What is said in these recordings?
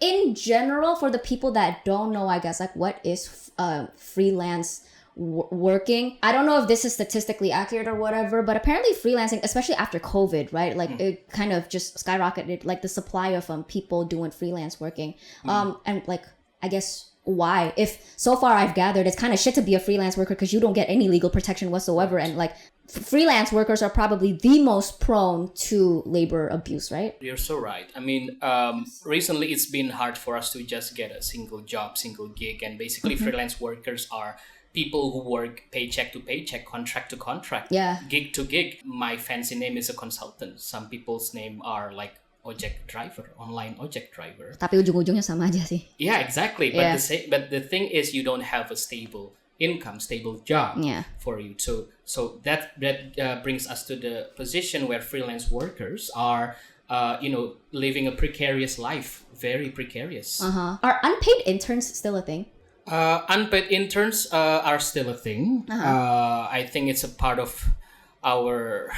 in general, for the people that don't know, I guess, like what is freelance working, I don't know if this is statistically accurate or whatever, but apparently freelancing, especially after COVID, right, like it kind of just skyrocketed, like the supply of people doing freelance working, and like I guess why, if so far I've gathered it's kind of shit to be a freelance worker because you don't get any legal protection whatsoever, and like freelance workers are probably the most prone to labor abuse, right? You're so right. I mean, recently it's been hard for us to just get a single job, single gig, and basically freelance workers are people who work paycheck to paycheck, contract to contract, gig to gig. My fancy name is a consultant. Some people's name are like ojek driver, online ojek driver. Tapi ujung-ujungnya sama aja sih. Yeah, exactly. But but the thing is, you don't have a stable income, stable job for you. So that brings us to the position where freelance workers are, living a precarious life, very precarious. Are unpaid interns still a thing? Unpaid interns are still a thing. I think it's a part of our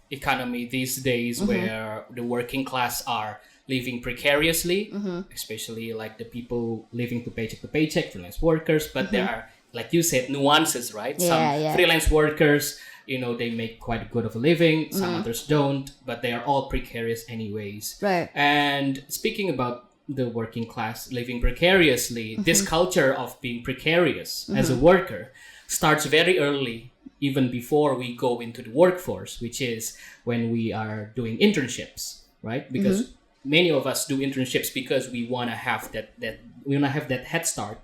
economy these days, where the working class are living precariously, especially like the people living to paycheck, freelance workers. But there are, like you said, nuances, right? Some freelance workers, they make quite good of a living. Some others don't, but they are all precarious anyways. Right. And speaking about the working class living precariously, this culture of being precarious as a worker starts very early, even before we go into the workforce, which is when we are doing internships, right? Because many of us do internships because we want to have that head start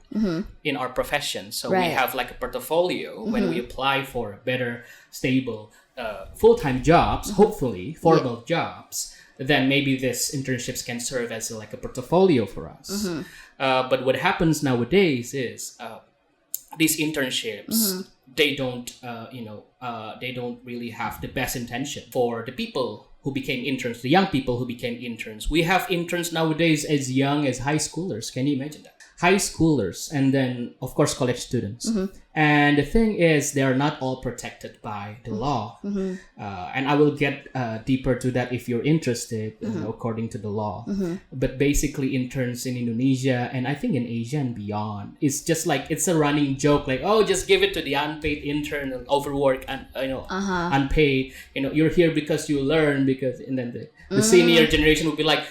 in our profession. So we have like a portfolio when we apply for better, stable, full-time jobs, hopefully formal jobs. Then maybe this internships can serve as like a portfolio for us. But what happens nowadays is these internships, they don't really have the best intention for the people who became interns, the young people who became interns. We have interns nowadays as young as high schoolers. Can you imagine that? High schoolers, and then of course college students. And the thing is, they are not all protected by the law. And I will get deeper to that if you're interested, according to the law. But basically, interns in Indonesia and I think in Asia and beyond, it's just like, it's a running joke, like, oh, just give it to the unpaid intern and overwork and unpaid. You're here because you learn, and then the senior generation will be like,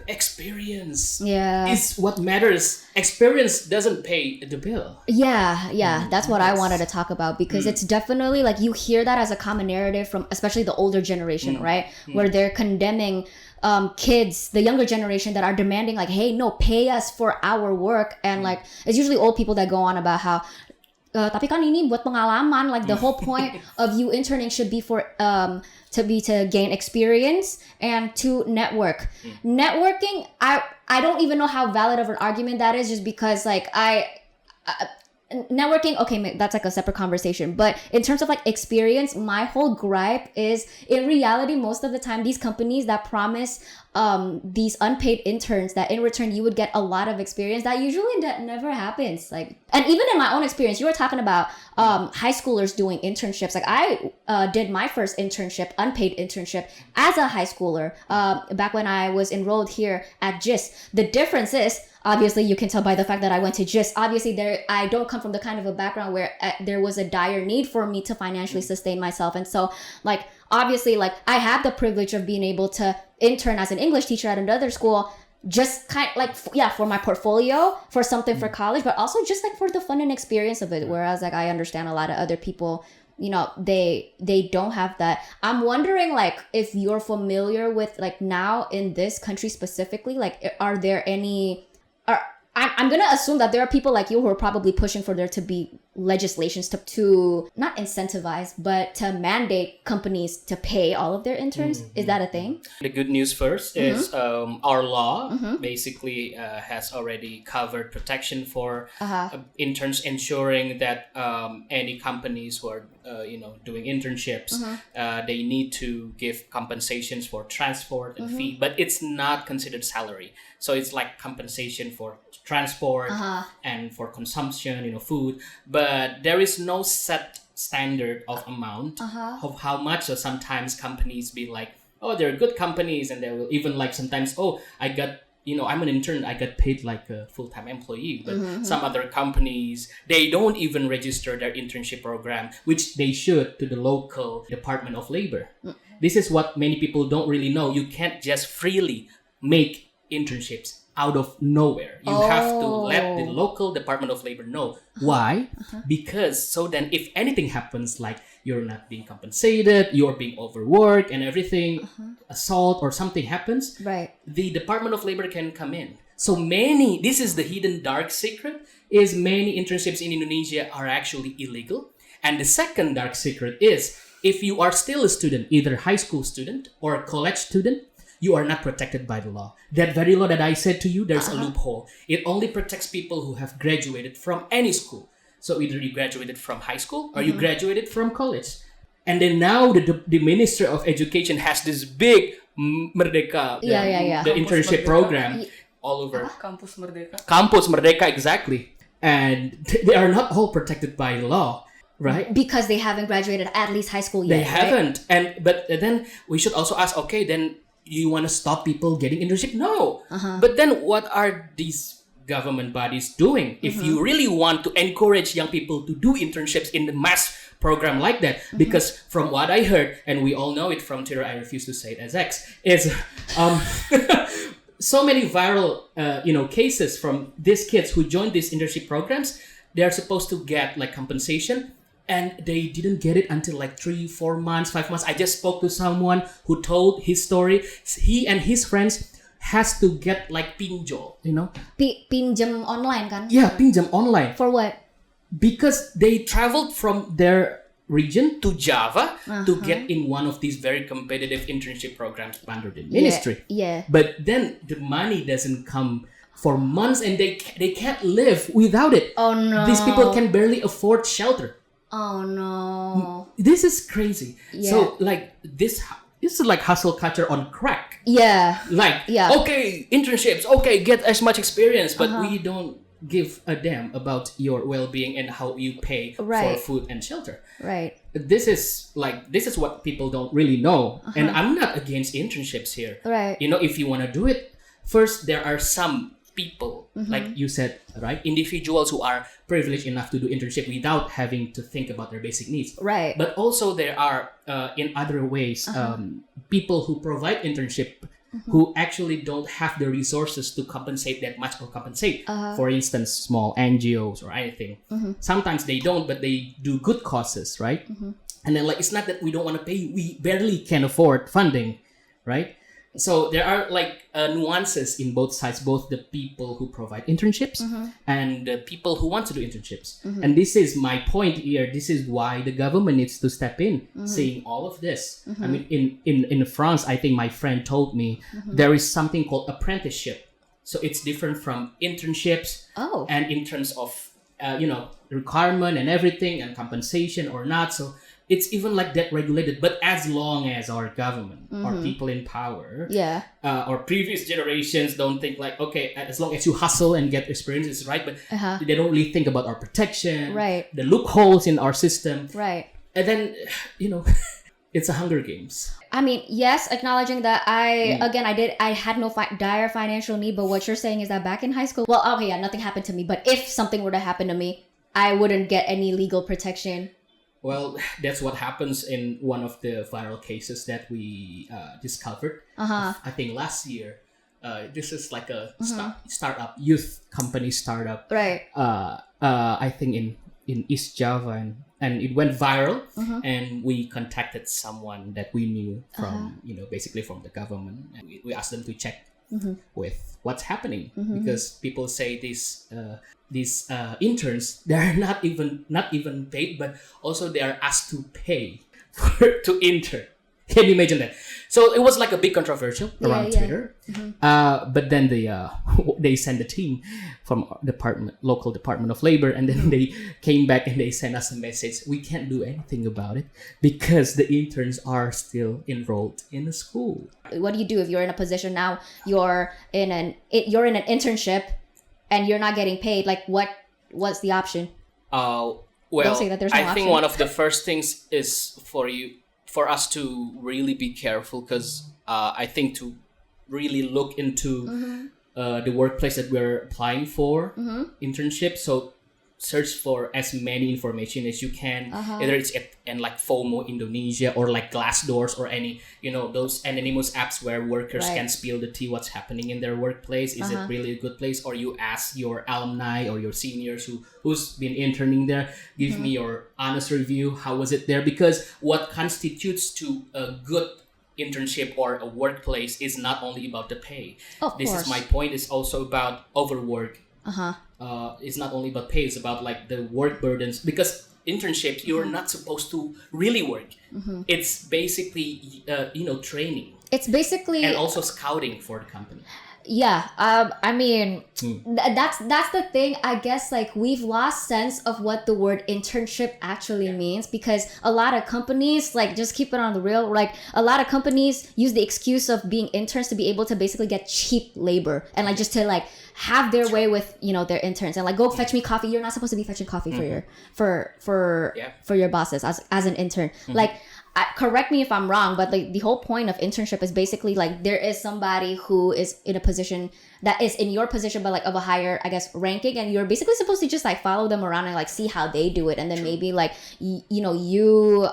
experience is what matters. Experience doesn't pay the bill. That's what I wanted to talk about, because it's definitely like, you hear that as a common narrative from especially the older generation, right? Where they're condemning kids, the younger generation, that are demanding like, hey, no, pay us for our work. And like, it's usually old people that go on about how tapi kan ini buat pengalaman, like the whole point of you interning should be for to gain experience and to network. Networking, I don't even know how valid of an argument that is, just because like networking, okay, that's like a separate conversation. But in terms of like experience, my whole gripe is, in reality, most of the time, these companies that promise these unpaid interns that in return you would get a lot of experience, that usually that never happens. Like, and even in my own experience, you were talking about high schoolers doing internships. Like I did my first internship, unpaid internship, as a high schooler back when I was enrolled here at GIS. The difference is, obviously, you can tell by the fact that I went to GIS. Obviously, I don't come from the kind of a background where there was a dire need for me to financially sustain myself. And so, like, obviously, like, I had the privilege of being able to intern as an English teacher at another school, just kind of like, for my portfolio, for something for college, but also just like for the fun and experience of it. Whereas, like, I understand a lot of other people, they don't have that. I'm wondering, like, if you're familiar with, like, now in this country specifically, like, are there any... I'm going to assume that there are people like you who are probably pushing for there to be legislations to not incentivize, but to mandate companies to pay all of their interns. Is that a thing? The good news first is our law basically has already covered protection for interns, ensuring that any companies who are doing internships, they need to give compensations for transport and fee, but it's not considered salary. So it's like compensation for transport and for consumption, food, but there is no set standard of amount of how much. So sometimes companies be like, oh, they're good companies, and they will even like sometimes, oh, I got I'm an intern, I get paid like a full-time employee. But some other companies, they don't even register their internship program, which they should, to the local Department of Labor. This is what many people don't really know. You can't just freely make internships out of nowhere. You have to let the local Department of Labor know. Why? Because so then if anything happens, like you're not being compensated, you're being overworked and everything, assault or something happens, Right. the Department of Labor can come in. So this is the hidden dark secret, is many internships in Indonesia are actually illegal. And the second dark secret is, if you are still a student, either high school student or a college student, you are not protected by the law. That very law that I said to you, there's a loophole. It only protects people who have graduated from any school. So either you graduated from high school or you graduated from college. And then now the Minister of Education has this big Merdeka, the internship program all over. Kampus Merdeka. Campus Merdeka, exactly. And they are not all protected by law, right? Because they haven't graduated at least high school yet. They haven't. But then we should also ask, okay, then you want to stop people getting internship? No. But then what are these government bodies doing? If you really want to encourage young people to do internships in the mass program like that, because from what I heard, and we all know it from Twitter, I refuse to say it as X, is so many viral cases from these kids who joined these internship programs. They're supposed to get like compensation, and they didn't get it until like 3, 4 months, 5 months. I just spoke to someone who told his story. He and his friends has to get like pinjol, Pinjam online kan? Yeah, pinjam online. For what? Because they traveled from their region to Java to get in one of these very competitive internship programs under the ministry. Yeah. But then the money doesn't come for months, and they can't live without it. Oh no. These people can barely afford shelter. Oh no. This is crazy. Yeah. So like this is like hustle culture on crack. Yeah. Like, okay, internships, okay, get as much experience, but we don't give a damn about your well-being and how you pay for food and shelter. Right. This is what people don't really know. And I'm not against internships here. Right. If you want to do it, first, there are some people, like you said, right? Individuals who are privileged enough to do internship without having to think about their basic needs. Right. But also there are, in other ways, people who provide internship who actually don't have the resources to compensate that much or compensate. For instance, small NGOs or anything. Sometimes they don't, but they do good causes, right? And then like, it's not that we don't want to pay, we barely can afford funding, right? So there are like nuances in both sides, both the people who provide internships and the people who want to do internships. And this is my point here. This is why the government needs to step in, seeing all of this. I mean, in France, I think my friend told me there is something called apprenticeship. So it's different from internships. Oh. And in terms of, requirement and everything and compensation or not. So it's even like that regulated, but as long as our government or people in power or previous generations don't think like, okay, as long as you hustle and get experience is right, but they don't really think about our protection, the loopholes in our system. Right. And then, it's a Hunger Games. I mean, yes, acknowledging that I had no dire financial need, but what you're saying is that back in high school, well, okay, nothing happened to me, but if something were to happen to me, I wouldn't get any legal protection. Well, that's what happens in one of the viral cases that we discovered. I think last year. This is like a startup, youth company startup. Right. I think in East Java, and it went viral. And we contacted someone that we knew from, basically from the government. And we asked them to check with what's happening because people say these interns, they're not even paid, but also they are asked to pay to intern. Can you imagine that? So it was like a big controversial around Twitter. But then they sent a team from local Department of Labor, and then they came back and they sent us a message. We can't do anything about it because the interns are still enrolled in the school. What do you do if you're in a position now? You're in an internship, and you're not getting paid. Like, what's the option? Well, Don't say that there's no I think option. one of the first things is for us to really be careful, because I think to really look into the workplace that we're applying for internship. So search for as many information as you can, whether it's and like FOMO Indonesia or like Glassdoors or any, those anonymous apps where workers can spill the tea what's happening in their workplace. Is it really a good place? Or you ask your alumni or your seniors who's been interning there, give me your honest review. How was it there? Because what constitutes to a good internship or a workplace is not only about the pay. This is my point. It's also about overwork. It's not only about pay, it's about like the work burdens, because internships you're not supposed to really work. It's basically training, it's basically, and also scouting for the company. I mean, that's the thing. I guess like we've lost sense of what the word internship actually means, because a lot of companies, like, just keep it on the real, like a lot of companies use the excuse of being interns to be able to basically get cheap labor and like just to like have their way with their interns, and like go fetch me coffee. You're not supposed to be fetching coffee for your bosses as an intern. Like, correct me if I'm wrong, but like the whole point of internship is basically like there is somebody who is in a position that is in your position but like of a higher, I guess, ranking, and you're basically supposed to just like follow them around and like see how they do it, and then maybe like you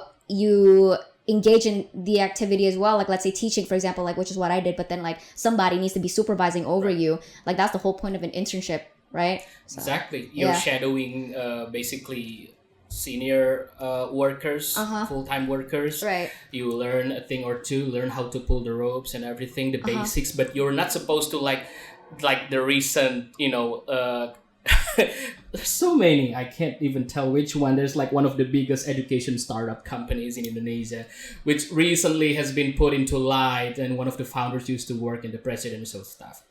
engage in the activity as well, like let's say teaching, for example, like, which is what I did, but then like somebody needs to be supervising over you. Like that's the whole point of an internship, right? So, exactly. You're shadowing basically senior workers, full-time workers. Right. You learn a thing or two, learn how to pull the ropes and everything, the basics, but you're not supposed to like the recent, there's so many, I can't even tell which one. There's like one of the biggest education startup companies in Indonesia, which recently has been put into light, and one of the founders used to work in the presidential staff,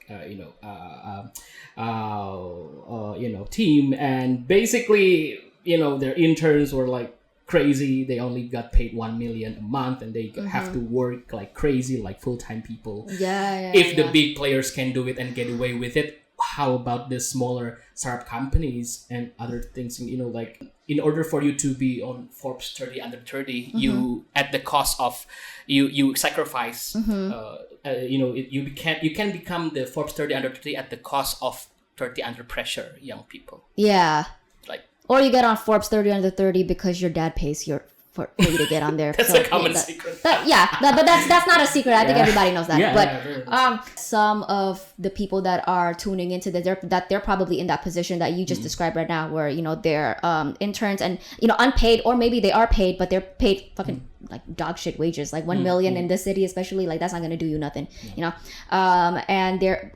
team, and basically, their interns were like crazy. They only got paid 1 million a month, and they have to work like crazy, like full-time people. If the big players can do it and get away with it, how about the smaller startup companies and other things? Like, in order for you to be on Forbes 30 under 30, you, at the cost of you sacrifice. You can become the Forbes 30 under 30 at the cost of 30 under pressure young people. Or you get on Forbes 30 under 30 because your dad pays for you to get on there. That's a common secret. But that's not a secret. I think everybody knows that. Some of the people that are tuning into this, they're probably in that position that you just described right now, where they're interns and unpaid, or maybe they are paid, but they're paid fucking like dog shit wages, like 1 million in this city especially. Like, that's not gonna do you nothing, and they're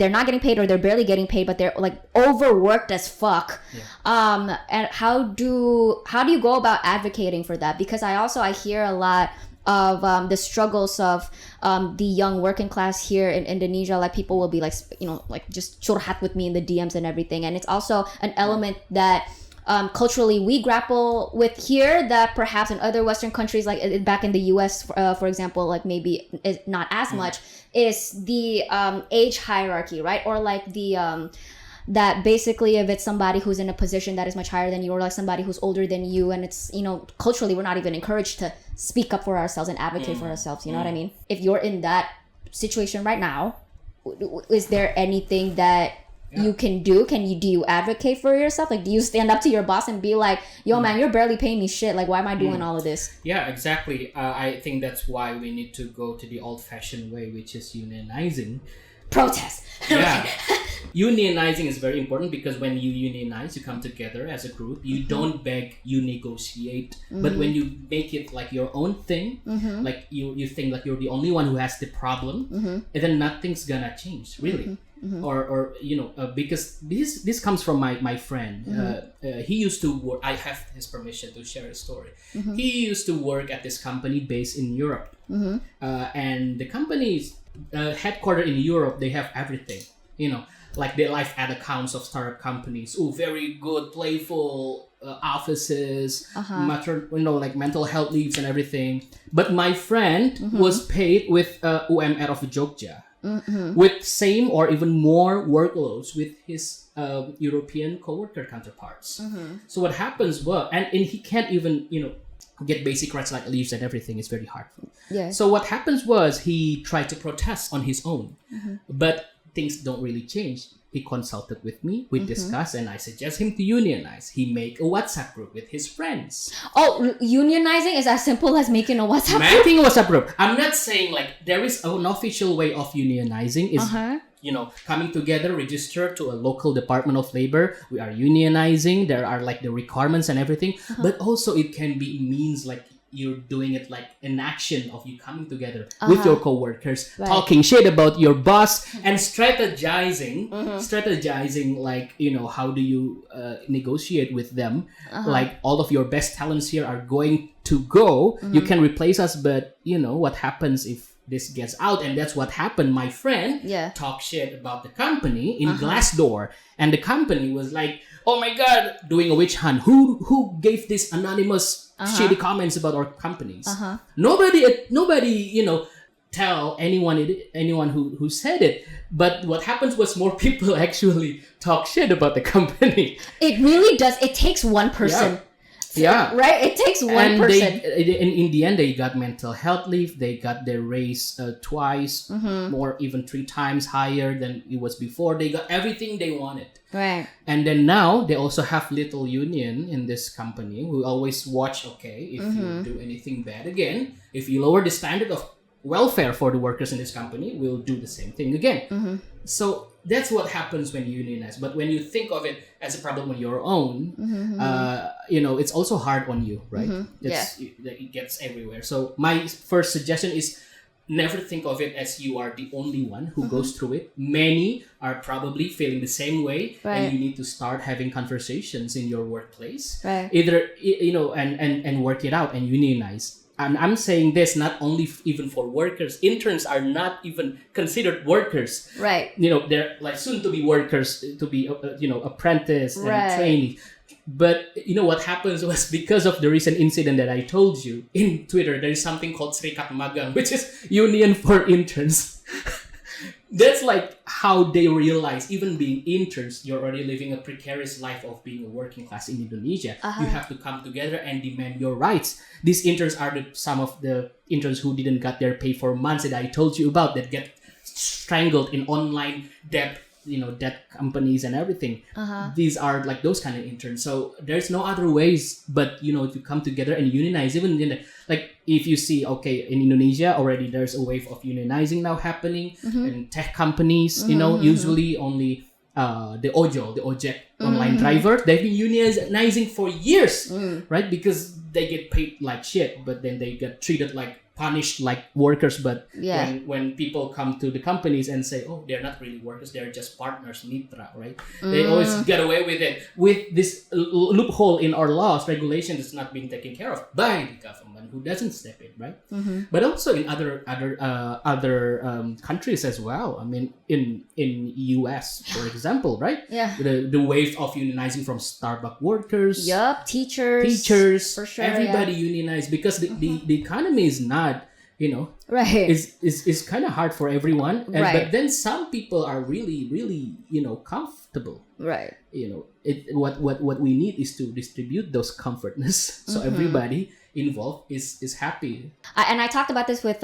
not getting paid, or they're barely getting paid, but they're like overworked as fuck. And how do you go about advocating for that? Because I hear a lot of the struggles of the young working class here in Indonesia. Like, people will be like like just curhat with me in the DMs and everything, and it's also an element that culturally we grapple with here that perhaps in other Western countries, like back in the US, for example, like maybe is not as much, is the age hierarchy, right? Or like the that basically if it's somebody who's in a position that is much higher than you, or like somebody who's older than you, and it's culturally we're not even encouraged to speak up for ourselves and advocate for ourselves, you know what I mean? If you're in that situation right now, is there anything that you can do? Do you advocate for yourself? Like, do you stand up to your boss and be like, yo man, you're barely paying me shit, like why am I doing all of this? Yeah, exactly. I think that's why we need to go to the old-fashioned way, which is unionizing. Protest. Unionizing is very important, because when you unionize, you come together as a group, you don't beg, you negotiate. But when you make it like your own thing, like you think like you're the only one who has the problem, and then nothing's gonna change, really. Or because this comes from my friend. He used to work. I have his permission to share a story. He used to work at this company based in Europe, and the company's headquartered in Europe. They have everything, like the life ad accounts of startup companies. Oh, very good, playful offices, like mental health leaves and everything. But my friend was paid with UMR of Jogja. With same or even more workloads with his European coworker counterparts. So what happens? Well, and he can't even get basic rights like leaves and everything is very hard. Yeah. So what happens was he tried to protest on his own, but things don't really change. He consulted with me, we discussed, and I suggest him to unionize. He make a WhatsApp group with his friends. Oh, unionizing is as simple as making a WhatsApp group? Making a WhatsApp group. I'm not saying like there is an official way of unionizing is coming together, register to a local Department of Labor. We are unionizing. There are like the requirements and everything, but also it can be means like you're doing it like an action of you coming together with your coworkers, talking shit about your boss and strategizing like, how do you negotiate with them? Like all of your best talents here are going to go. You can replace us, but what happens if this gets out? And that's what happened. My friend talked shit about the company in Glassdoor, and the company was like, oh my God, doing a witch hunt. Who gave this anonymous shady comments about our companies? Nobody, tell anyone who said it. But what happens was more people actually talk shit about the company. It really does. It takes one person. Yeah. Right? It takes one person. In the end, they got mental health leave. They got their raise twice, more, even 3 times higher than it was before. They got everything they wanted. Right. And then now they also have little union in this company who always watch, okay, if you do anything bad again, if you lower the standard of welfare for the workers in this company, we'll do the same thing again. So that's what happens when you unionize. But when you think of it as a problem on your own, it's also hard on you, right? It gets everywhere. So my first suggestion is never think of it as you are the only one who goes through it. Many are probably feeling the same way, and you need to start having conversations in your workplace. Either, and work it out and unionize. And I'm saying this not only even for workers. Interns are not even considered workers. Right. They're like soon to be workers, to be, apprentice and trainees. But what happens was, because of the recent incident that I told you in Twitter, there is something called Serikat Magang, which is union for interns. That's like how they realize, even being interns, you're already living a precarious life of being a working class in Indonesia. You have to come together and demand your rights. These interns are some of the interns who didn't get their pay for months that I told you about, that get strangled in online debt companies and everything. These are like those kind of interns. So there's no other ways but to come together and unionize. Even in if you see, okay, in Indonesia already there's a wave of unionizing now happening in tech companies. Usually only the ojek online driver, they've been unionizing for years, right? Because they get paid like shit, but then they get treated like punished like workers. But when people come to the companies and say, oh, they're not really workers, they're just partners, mitra, right? They always get away with it, with this loophole in our laws, regulations is not being taken care of by the government, who doesn't step in, right? But also in other countries as well. I mean, in US, for example, right? The wave of unionizing from Starbucks workers, teachers, for sure, everybody unionized, because the economy is not, is kind of hard for everyone. But then some people are really, really, comfortable. Right. What we need is to distribute those comfortness, so everybody involved is happy. And I talked about this with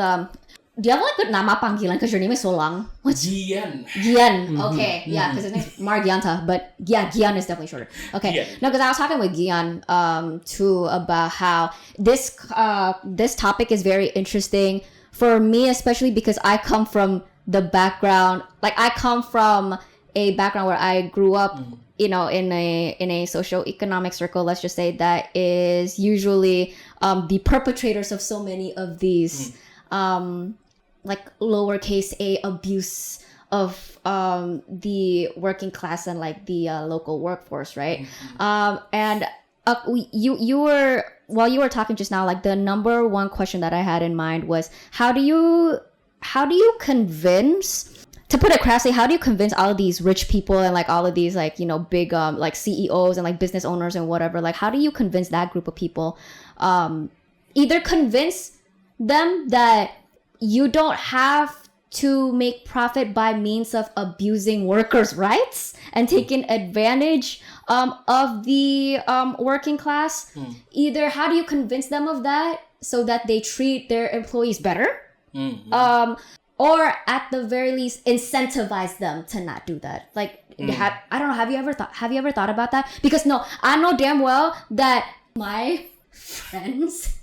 do you have like a nama panggilan, because your name is so long? What's Gian? Okay, because his name's Margianta, but Gian is definitely shorter. Okay, no, because I was talking with Gian too about how this topic is very interesting for me, especially because I come from the background, I come from a background where I grew up, in a socio-economic circle, let's just say, that is usually the perpetrators of so many of these lowercase a abuse of the working class and the local workforce, right? And you were, while you were talking just now, the number one question that I had in mind was, how do you convince, to put it crassly, how do you convince all of these rich people and all of these big CEOs and business owners and whatever, how do you convince that group of people, either convince them that you don't have to make profit by means of abusing workers' rights and taking advantage of the working class. Either how do you convince them of that so that they treat their employees better? Or at the very least incentivize them to not do that. Like, I don't know, have you ever thought about that? Because no, I know damn well that my friends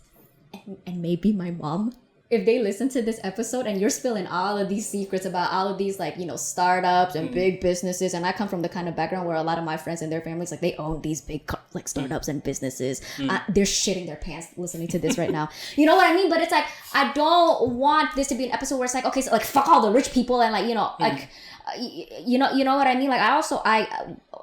and maybe my mom, if they listen to this episode and you're spilling all of these secrets about all of these, like, you know, startups and big businesses, and I come from the kind of background where a lot of my friends and their families, like, they own these big like startups and businesses, they're shitting their pants listening to this right now. You know what I mean? But it's like, I don't want this to be an episode where it's like, okay, so like fuck all the rich people and like, you know, like you know what I mean? Like,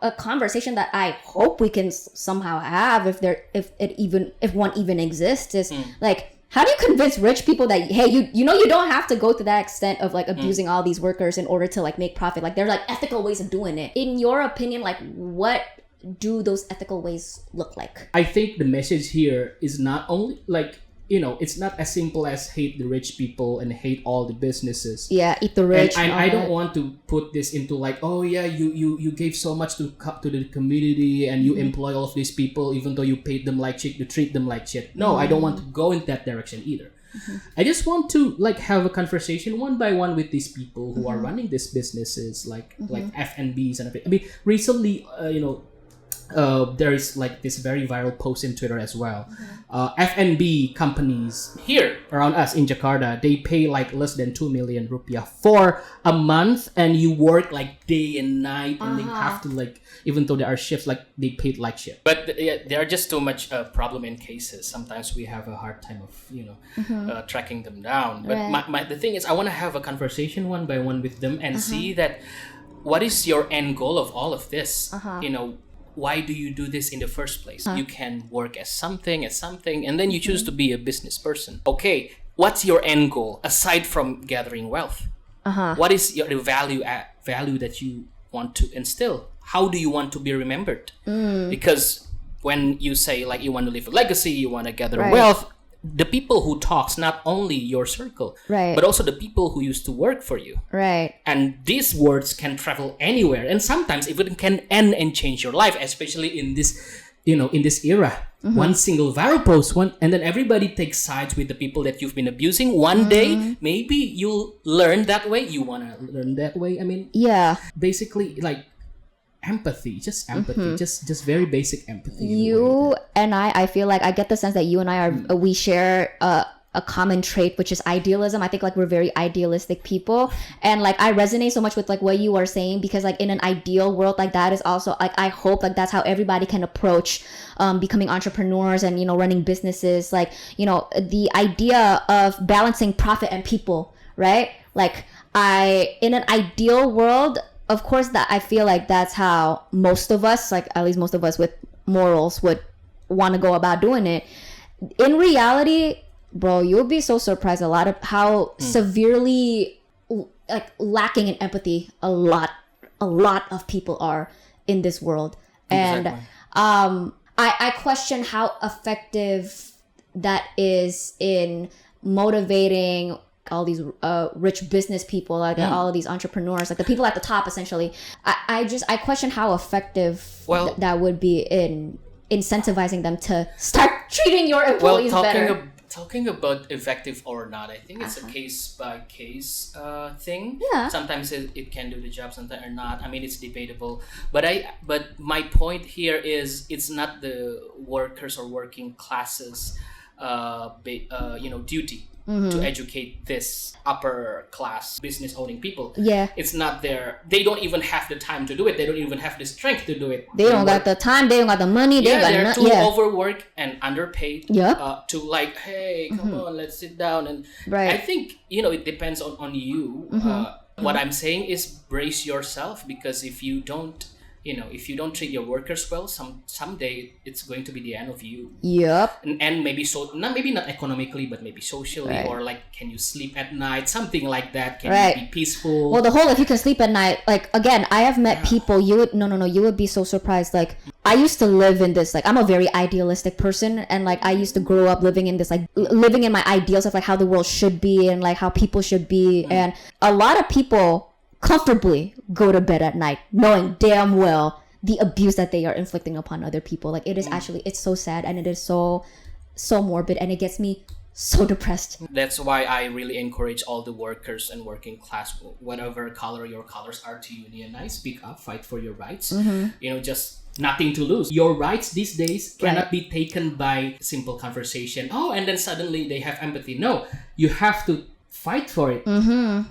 a conversation that I hope we can somehow have, if one even exists, is like, how do you convince rich people that, hey, you know, you don't have to go to that extent of like abusing all these workers in order to like make profit? Like, there's like ethical ways of doing it. In your opinion, like, what do those ethical ways look like? I think the message here is not only like, you know, it's not as simple as hate the rich people and hate all the businesses. Yeah, eat the rich. And I don't want to put this into like, oh yeah, you gave so much to the community and you employ all of these people even though you paid them like shit, you treat them like shit. No, I don't want to go in that direction either. I just want to like have a conversation one by one with these people who are running these businesses, like F&Bs and I mean, recently, you know, there is like this very viral post in Twitter as well. F&B companies here around us in Jakarta, they pay like less than 2 million rupiah for a month, and you work like day and night, and they have to like, even though there are shifts, like they paid like shit. But there are just too much problem in cases. Sometimes we have a hard time of, you know, tracking them down. But the thing is, I want to have a conversation one by one with them and see that what is your end goal of all of this? You know, why do you do this in the first place? You can work as something, and then you choose to be a business person. Okay, what's your end goal aside from gathering wealth? What is the value that you want to instill? How do you want to be remembered? Because when you say like you want to leave a legacy, you want to gather wealth, the people who talks, not only your circle, but also the people who used to work for you. And these words can travel anywhere, and sometimes even can end and change your life, especially in this, you know, in this era. One single viral post, and then everybody takes sides with the people that you've been abusing. One day, maybe you'll learn that way. You want to learn that way. I mean, basically like empathy, just very basic empathy. You and I feel like I get the sense that you and I are, we share a common trait, which is idealism. I think like we're very idealistic people, and like I resonate so much with like what you are saying, because like in an ideal world, like that is also like, I hope like that's how everybody can approach becoming entrepreneurs and, you know, running businesses. Like, you know, the idea of balancing profit and people, right? Like in an ideal world, of course, that I feel like that's how most of us, like at least most of us with morals, would want to go about doing it. In reality, bro, you'll be so surprised a lot of how severely like lacking in empathy a lot of people are in this world. And I question how effective that is in motivating all these rich business people, like all of these entrepreneurs, like the people at the top, essentially. I question how effective that would be in incentivizing them to start treating your employees better. Talking about effective or not, I think it's a case by case thing. Sometimes it can do the job, sometimes or not. I mean, it's debatable. But my point here is, it's not the workers or working classes, duty to educate this upper class business owning people. It's not they don't even have the time to do it. They don't even have the strength to do it. They don't got the time, they don't got the money, they're too overworked and underpaid to like, hey, come on, let's sit down. And I think, you know, it depends on you. What I'm saying is brace yourself, because if you don't if you don't treat your workers well, someday it's going to be the end of you. Yep. And maybe not economically, but maybe socially, or like, can you sleep at night? Something like that. Can you be peaceful? Well, the whole if you can sleep at night, like, again, I have met people, you would be so surprised. Like, I used to live in this, like, I'm a very idealistic person, and like I used to grow up living in this, like, living in my ideals of like how the world should be and like how people should be. And a lot of people comfortably go to bed at night knowing damn well the abuse that they are inflicting upon other people. Like, it is actually, it's so sad, and it is so morbid, and it gets me so depressed. That's why I really encourage all the workers and working class, whatever color your colors are, to unionize, speak up, fight for your rights. Just nothing to lose. Your rights these days cannot be taken by simple conversation. And then suddenly they have empathy. No, you have to fight for it,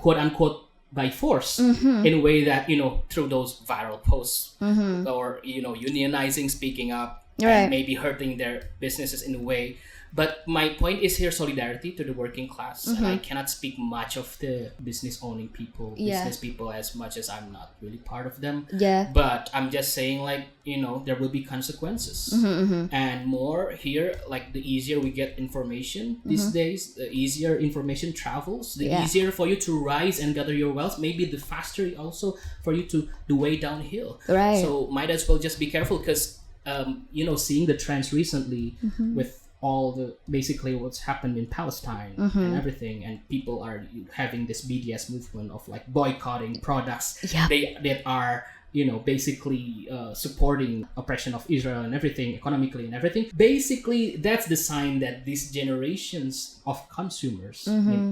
quote unquote, by force, in a way that, through those viral posts, or, unionizing, speaking up, and maybe hurting their businesses in a way. But my point is here, solidarity to the working class. And I cannot speak much of the business owning people, business people, as much as I'm not really part of them. But I'm just saying, like, there will be consequences. And more here, like, the easier we get information these days, the easier information travels, the easier for you to rise and gather your wealth, maybe the faster also for you to the way downhill. So might as well just be careful, because, seeing the trends recently with all the basically what's happened in Palestine and everything, and people are having this BDS movement of like boycotting products that are basically supporting oppression of Israel and everything, economically and everything. Basically, that's the sign that these generations of consumers,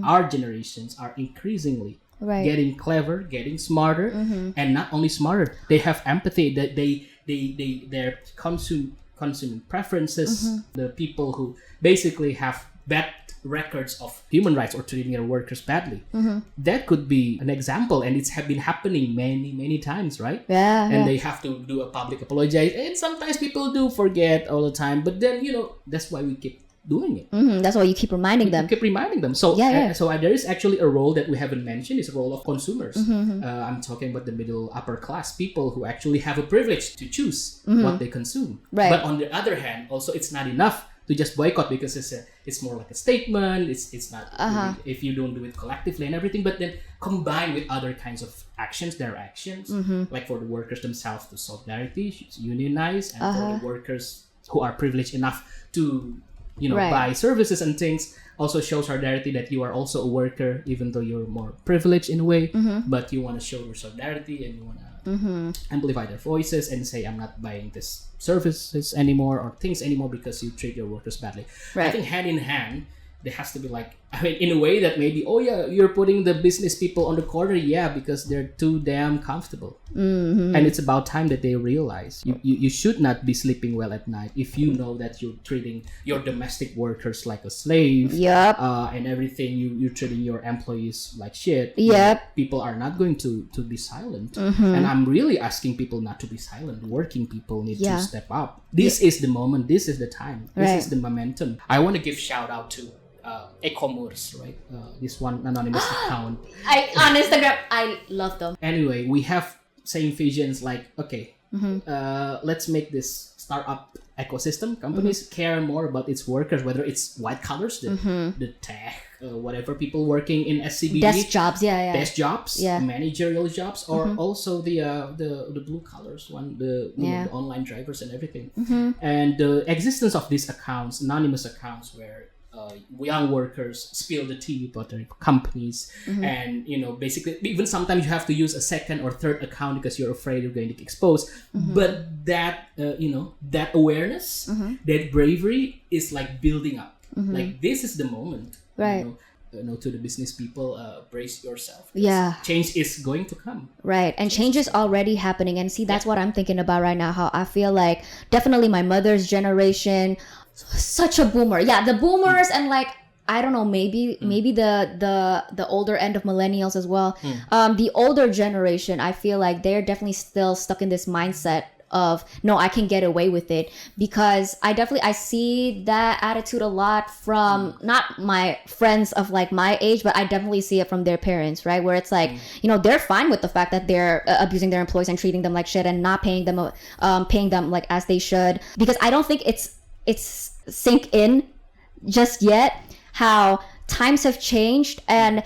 our generations, are increasingly getting clever, getting smarter, and not only smarter, they have empathy, that their consuming preferences, the people who basically have bad records of human rights or treating their workers badly. That could be an example, and it's have been happening many times, right? And they have to do a public apologize, and sometimes people do forget all the time, but then that's why we keep doing it. That's why you keep reminding them. So there is actually a role that we haven't mentioned, is a role of consumers. I'm talking about the middle upper class people who actually have a privilege to choose what they consume. But on the other hand, also, it's not enough to just boycott, because it's more like a statement. It's not really, if you don't do it collectively and everything, but then combined with other kinds of actions. There are actions like for the workers themselves, to solidarity, unionize, and for the workers who are privileged enough to buy services and things, also show solidarity that you are also a worker, even though you're more privileged in a way, but you want to show your solidarity, and you want to amplify their voices and say, I'm not buying this services anymore or things anymore because you treat your workers badly. I think hand in hand, there has to be like, in a way that maybe, you're putting the business people on the corner, because they're too damn comfortable. And it's about time that they realize you should not be sleeping well at night if you know that you're treating your domestic workers like a slave, and everything, you're treating your employees like shit. People are not going to be silent. And I'm really asking people not to be silent. Working people need to step up. This is the moment, this is the time, this is the momentum. I want to give shout out to e-commerce, right? This one anonymous account. On Instagram, I love them. Anyway, we have same visions, like, okay, let's make this startup ecosystem. Companies care more about its workers, whether it's white collars, the tech, whatever people working in SCBD, desk jobs, managerial jobs, or also the blue collars one, the online drivers and everything. And the existence of these accounts, anonymous accounts, where young workers spill the tea about their companies, and basically, even sometimes you have to use a second or third account because you're afraid you're going to get exposed. But that that awareness, that bravery is like building up. Like, this is the moment, to the business people, brace yourself. Change is going to come. And change is already happening. And see, that's what I'm thinking about right now. How I feel like definitely my mother's generation, such a boomer. The boomers, and like, I don't know, maybe the older end of millennials as well. The older generation, I feel like they're definitely still stuck in this mindset of, no, I can get away with it. Because I see that attitude a lot from not my friends of like my age, but I definitely see it from their parents, right? Where it's like, you know, they're fine with the fact that they're abusing their employees and treating them like shit and not paying them like as they should. Because I don't think it's sink in just yet how times have changed, and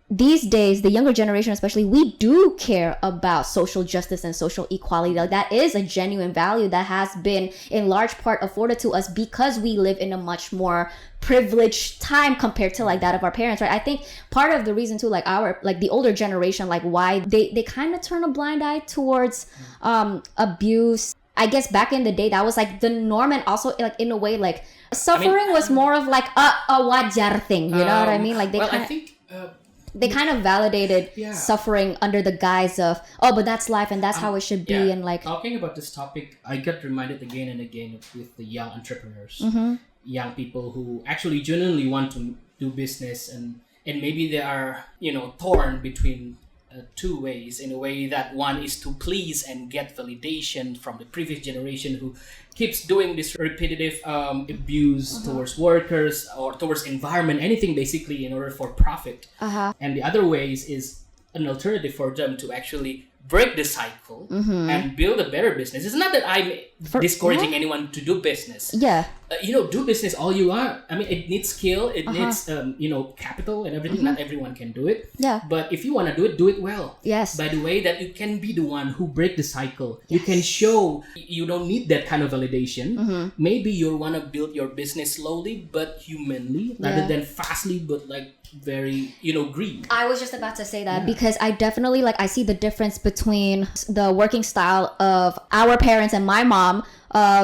these days the younger generation especially, we do care about social justice and social equality. Like, that is a genuine value that has been in large part afforded to us because we live in a much more privileged time compared to like that of our parents, right? I think part of the reason too, like the older generation, like why they kind of turn a blind eye towards abuse. I guess back in the day that was like the norm, and also like in a way like suffering was more of like a wajar thing, you know what I mean? Like they kind of validated suffering under the guise of, oh, but that's life and that's how it should be. And like, talking about this topic, I got reminded again and again with the young entrepreneurs, young people who actually genuinely want to do business, and maybe they are, you know, torn between two ways. In a way that one is to please and get validation from the previous generation who keeps doing this repetitive abuse towards workers or towards environment, anything basically in order for profit. And the other ways is an alternative for them to actually break the cycle and build a better business. It's not that I'm discouraging anyone to do business. You know, do business all you want. I mean, it needs skill, it needs you know, capital and everything. Not everyone can do it. But if you want to do it well. By the way that you can be the one who break the cycle. You can show you don't need that kind of validation. Maybe you want to build your business slowly but humanly, rather than fastly but like very, you know, green. I was just about to say that because I definitely like, I see the difference between the working style of our parents and my mom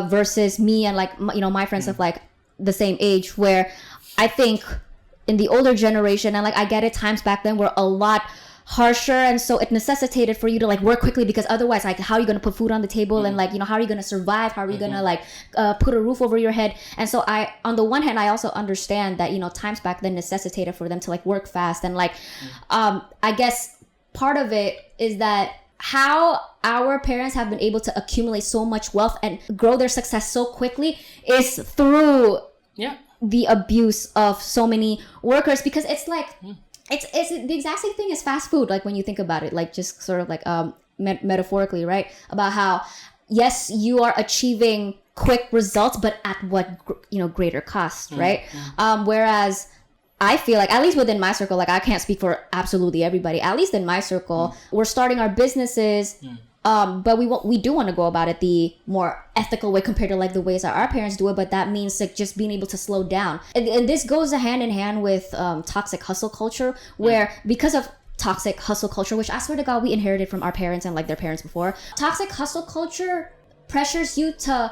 versus me and like, you know, my friends of like the same age, where I think in the older generation, and like I get it, times back then were a lot harsher, and so it necessitated for you to like work quickly, because otherwise like how are you going to put food on the table and like, you know, how are you going to survive, how are you going to like put a roof over your head. And so I, on the one hand, I also understand that, you know, times back then necessitated for them to like work fast, and like I guess part of it is that how our parents have been able to accumulate so much wealth and grow their success so quickly is through the abuse of so many workers. Because it's like it's the exact same thing as fast food, like when you think about it, like just sort of like metaphorically, right? About how, yes, you are achieving quick results, but at what, you know, greater cost, right? Whereas I feel like, at least within my circle, like I can't speak for absolutely everybody, at least in my circle, we're starting our businesses, but we do want to go about it the more ethical way compared to like the ways that our parents do it. But that means like just being able to slow down. And this goes hand in hand with toxic hustle culture, where because of toxic hustle culture, which I swear to God we inherited from our parents and like their parents before, toxic hustle culture pressures you to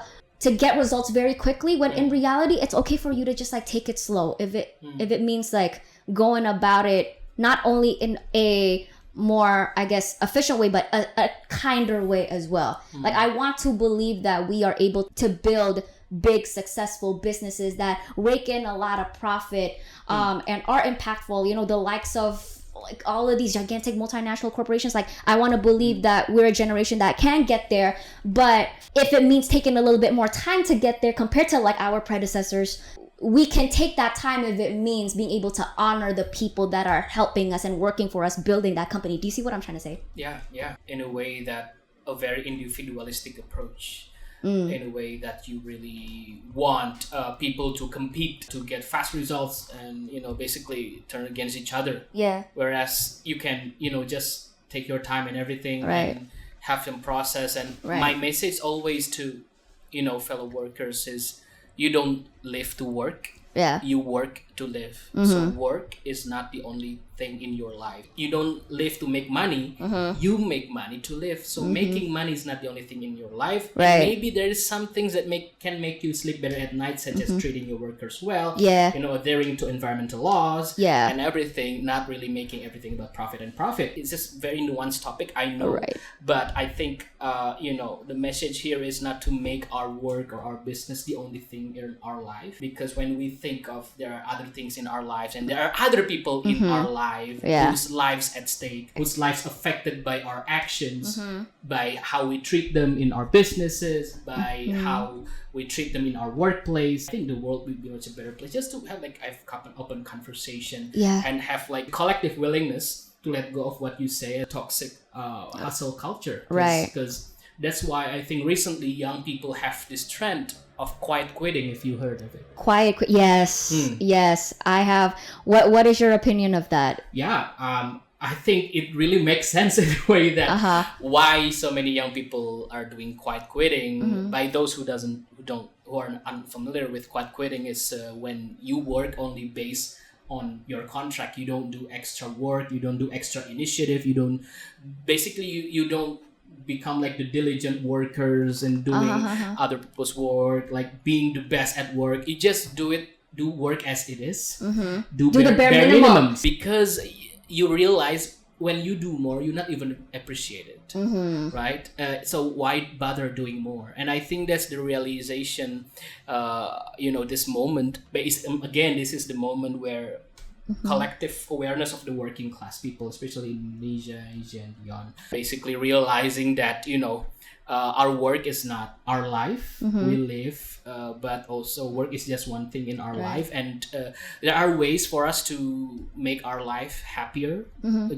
get results very quickly, when in reality it's okay for you to just like take it slow if it means like going about it not only in a more, I guess, efficient way, but a kinder way as well. Like, I want to believe that we are able to build big successful businesses that rake in a lot of profit and are impactful, you know, the likes of like all of these gigantic multinational corporations. Like, I want to believe that we're a generation that can get there, but if it means taking a little bit more time to get there compared to like our predecessors, we can take that time if it means being able to honor the people that are helping us and working for us, building that company. Do you see what I'm trying to say? Yeah. In a way that a very individualistic approach. In a way that you really want people to compete to get fast results and, you know, basically turn against each other. Yeah. Whereas you can, you know, just take your time and everything and have some process. And my message always to, you know, fellow workers is you don't live to work. Yeah. You work to live. So work is not the only thing in your life. You don't live to make money. You make money to live. So making money is not the only thing in your life. Right. And maybe there is some things that can make you sleep better at night, such as treating your workers well. Yeah. You know, adhering to environmental laws. Yeah. And everything. Not really making everything about profit and profit. It's just very nuanced topic, I know. Right. But I think you know, the message here is not to make our work or our business the only thing in our life, because when we think of there are other things in our lives, and there are other people in our life whose lives at stake, whose lives affected by our actions, by how we treat them in our businesses, by how we treat them in our workplace. I think the world would be much a better place just to have like an open conversation and have like collective willingness to let go of what you say, a toxic hustle culture. Because that's why I think recently young people have this trend of quiet quitting, if you heard of it. Yes, I have. What is your opinion of that? I think it really makes sense in a way that why so many young people are doing quiet quitting. By those who are unfamiliar with quiet quitting, is when you work only based on your contract. You don't do extra work, you don't do extra initiative, you don't become like the diligent workers and doing other people's work, like being the best at work. You just do work as it is. Do the bare minimum. Because you realize when you do more, you're not even appreciated, right? So why bother doing more? And I think that's the realization, this moment. Again, this is the moment where collective awareness of the working class people, especially in Indonesia, Asia, and beyond, basically realizing that, our work is not our life. We live, but also work is just one thing in our life. And there are ways for us to make our life happier,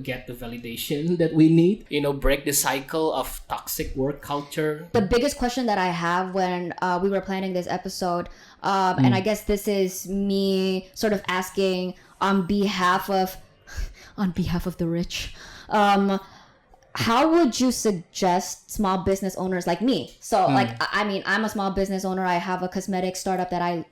get the validation that we need, break the cycle of toxic work culture. The biggest question that I have when we were planning this episode, and I guess this is me sort of asking on behalf of the rich, how would you suggest small business owners like me? So I'm a small business owner. I have a cosmetic startup that I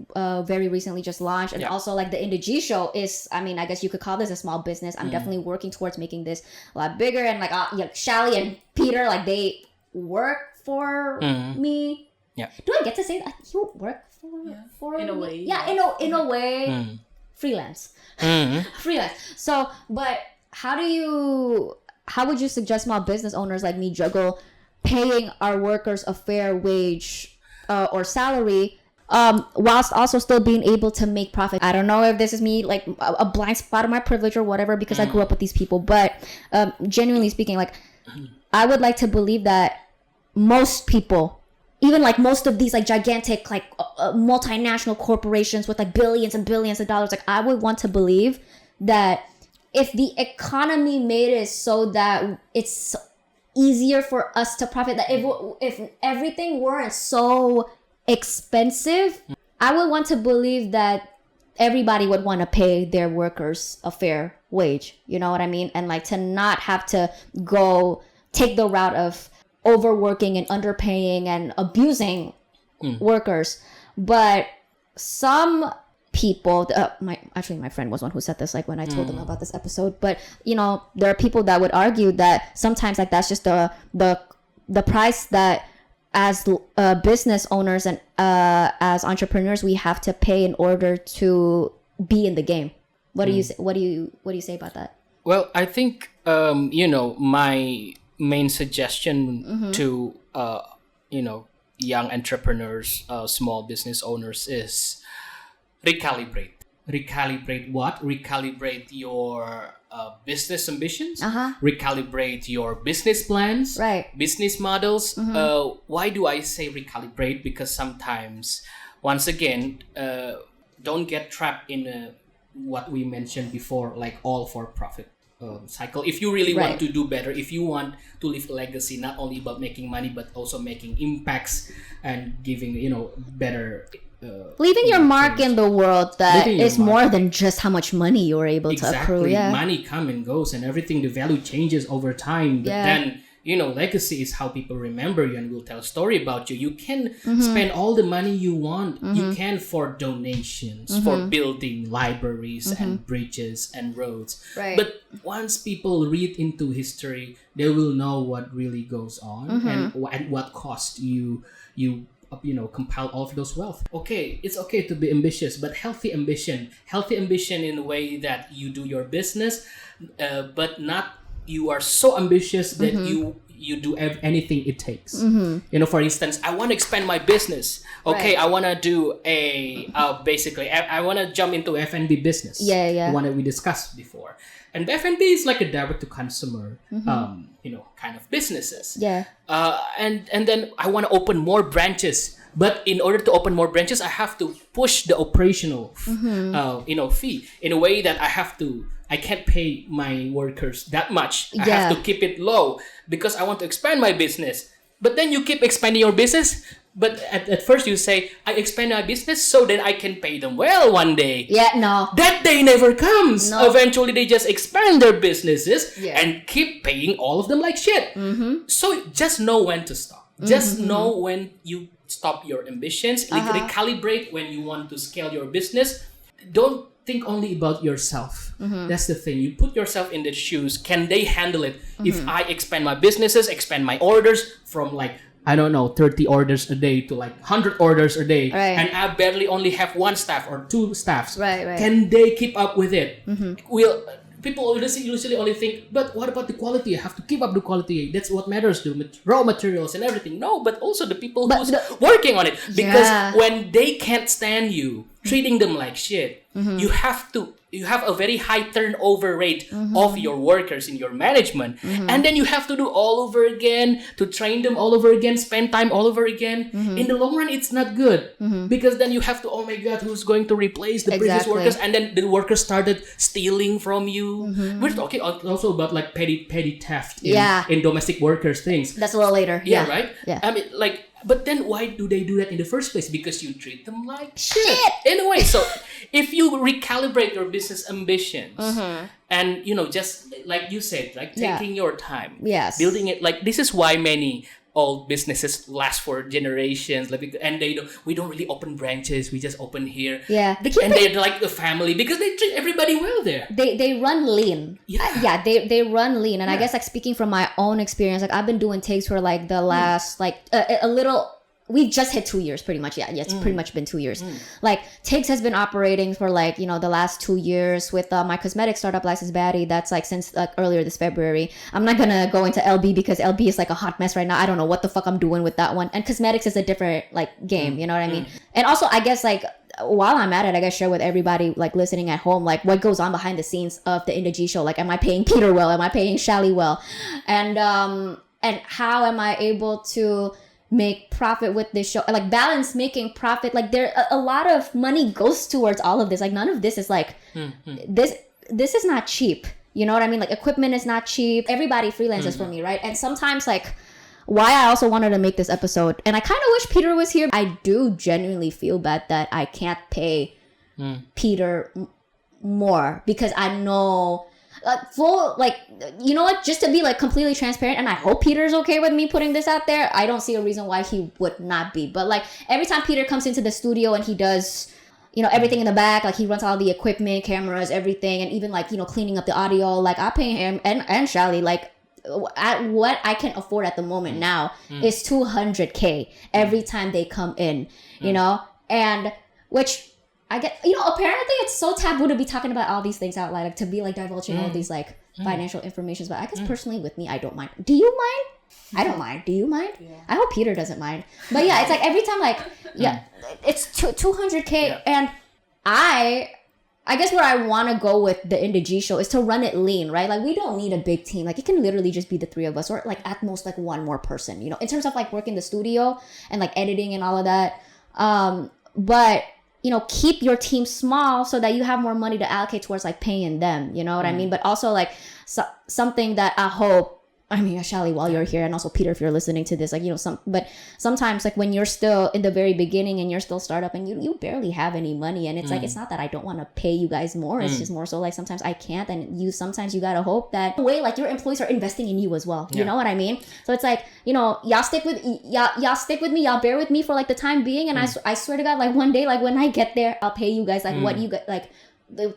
very recently just launched. And also like the Indah show is, I guess you could call this a small business. I'm definitely working towards making this a lot bigger. And like Shally and Peter, like they work for me. Yeah. Do I get to say that? You work for in me? a way. Yeah, in a way. Freelance. Freelance. So, but how would you suggest small business owners like me juggle paying our workers a fair wage or salary whilst also still being able to make profit? I don't know if this is me like a blind spot of my privilege or whatever, because I grew up with these people, but genuinely speaking, like I would like to believe that most people, even like most of these like gigantic like multinational corporations with like billions and billions of dollars, like I would want to believe that if the economy made it so that it's easier for us to profit, that if everything weren't so expensive, I would want to believe that everybody would want to pay their workers a fair wage. You know what I mean? And like to not have to go take the route of overworking and underpaying and abusing workers. But some people, my friend was one who said this like when I told them about this episode, but there are people that would argue that sometimes like that's just the price that as business owners and as entrepreneurs we have to pay in order to be in the game. What do you say, what do you say about that? Well, I think my main suggestion to young entrepreneurs, small business owners is recalibrate. Recalibrate what? Recalibrate your business ambitions. Recalibrate your business plans. Right. Business models. Why do I say recalibrate? Because sometimes, once again, don't get trapped in what we mentioned before, like all for profit cycle. If you really want to do better, if you want to leave a legacy, not only about making money but also making impacts and giving better leaving your mark in the world that is more than just how much money you're able to accrue. Money come and goes and everything, the value changes over time, but then legacy is how people remember you and will tell a story about you. You can spend all the money you want. You can for donations, for building libraries and bridges and roads. But once people read into history, they will know what really goes on and at what cost you compile all of those wealth. Okay, it's okay to be ambitious, but healthy ambition in a way that you do your business, but not you are so ambitious that you do anything it takes. You know, for instance, I want to expand my business. Okay, I want to do basically I want to jump into F&B business. The one that we discussed before. And F&B is like a direct to consumer, you know, kind of businesses. And then I want to open more branches. But in order to open more branches, I have to push the operational, you know, fee in a way that I can't pay my workers that much. I have to keep it low because I want to expand my business. But then you keep expanding your business. But at first you say, I expand my business so that I can pay them well one day. That day never comes. Eventually they just expand their businesses and keep paying all of them like shit. So just know when to stop. Just know when you stop your ambitions. Recalibrate when you want to scale your business. Don't think only about yourself. That's the thing. You put yourself in their shoes. Can they handle it? If I expand my businesses, expand my orders from like, I don't know, 30 orders a day to like 100 orders a day, and I barely only have one staff or two staffs. Can they keep up with it? People usually only think, but what about the quality? I have to keep up the quality. That's what matters, the raw materials and everything. No, but also the people who's working on it. Because when they can't stand you, treating them like shit, you have a very high turnover rate of your workers in your management. And then you have to do all over again, to train them all over again, spend time all over again. In the long run, it's not good. Because then you have to, oh my God, who's going to replace the previous workers? And then the workers started stealing from you. We're talking also about like petty theft in domestic workers things. That's a little later. Right? I mean, like, but then why do they do that in the first place? Because you treat them like shit. Anyway, so if you recalibrate your business ambitions and, you know, just like you said, like taking your time, building it, like this is why many old businesses last for generations, like, and we don't really open branches, we just open here. And they're like a family because they treat everybody well there. They run lean. They run lean. And I guess like speaking from my own experience, like I've been doing takes for like the last like a little, we've just hit 2 years pretty much. It's pretty much been 2 years. Like Takes has been operating for like, you know, the last 2 years with my cosmetic startup License Baddie. That's like since earlier this February. I'm not gonna go into LB because LB is like a hot mess right now. I don't know what the fuck I'm doing with that one. And cosmetics is a different like game, you know what I mean? And also I guess like while I'm at it, I guess share with everybody like listening at home, like what goes on behind the scenes of the Indah G show. Like, am I paying Peter well? Am I paying Shally well? And how am I able to make profit with this show, like balance making profit? Like there a lot of money goes towards all of this. Like none of this is like this is not cheap, you know what I mean? Like equipment is not cheap. Everybody freelances for me, right? And sometimes like why I also wanted to make this episode, and I kind of wish Peter was here. I do genuinely feel bad that I can't pay Peter more because I know full, like, you know what, just to be like completely transparent, and I hope Peter's okay with me putting this out there, I don't see a reason why he would not be. But like every time Peter comes into the studio and he does, you know, everything in the back, like he runs all the equipment, cameras, everything, and even like, you know, cleaning up the audio, like I pay him and Shally like at what I can afford at the moment now is $200K every time they come in, you know, and which I get, you know, apparently it's so taboo to be talking about all these things out loud, like to be like divulging all these like financial information. But I guess personally with me, I don't mind. Do you mind? I don't mind. Do you mind? I hope Peter doesn't mind. But yeah, it's like every time like, it's 200K. And I guess where I want to go with the Indah G show is to run it lean, right? Like we don't need a big team. Like it can literally just be the three of us, or like at most like one more person, you know, in terms of like working the studio and like editing and all of that. But you know, keep your team small so that you have more money to allocate towards like paying them, you know what I mean? But also like something that I hope, I mean, Shally, while you're here, and also Peter, if you're listening to this, like, you know, but sometimes like when you're still in the very beginning and you're still startup and you barely have any money, and it's like, it's not that I don't want to pay you guys more. It's just more so like sometimes I can't, and sometimes you gotta hope that way, like your employees are investing in you as well. You know what I mean? So it's like, you know, y'all stick with me, y'all bear with me for like the time being, and I swear to God, like one day, like when I get there, I'll pay you guys like what you got, like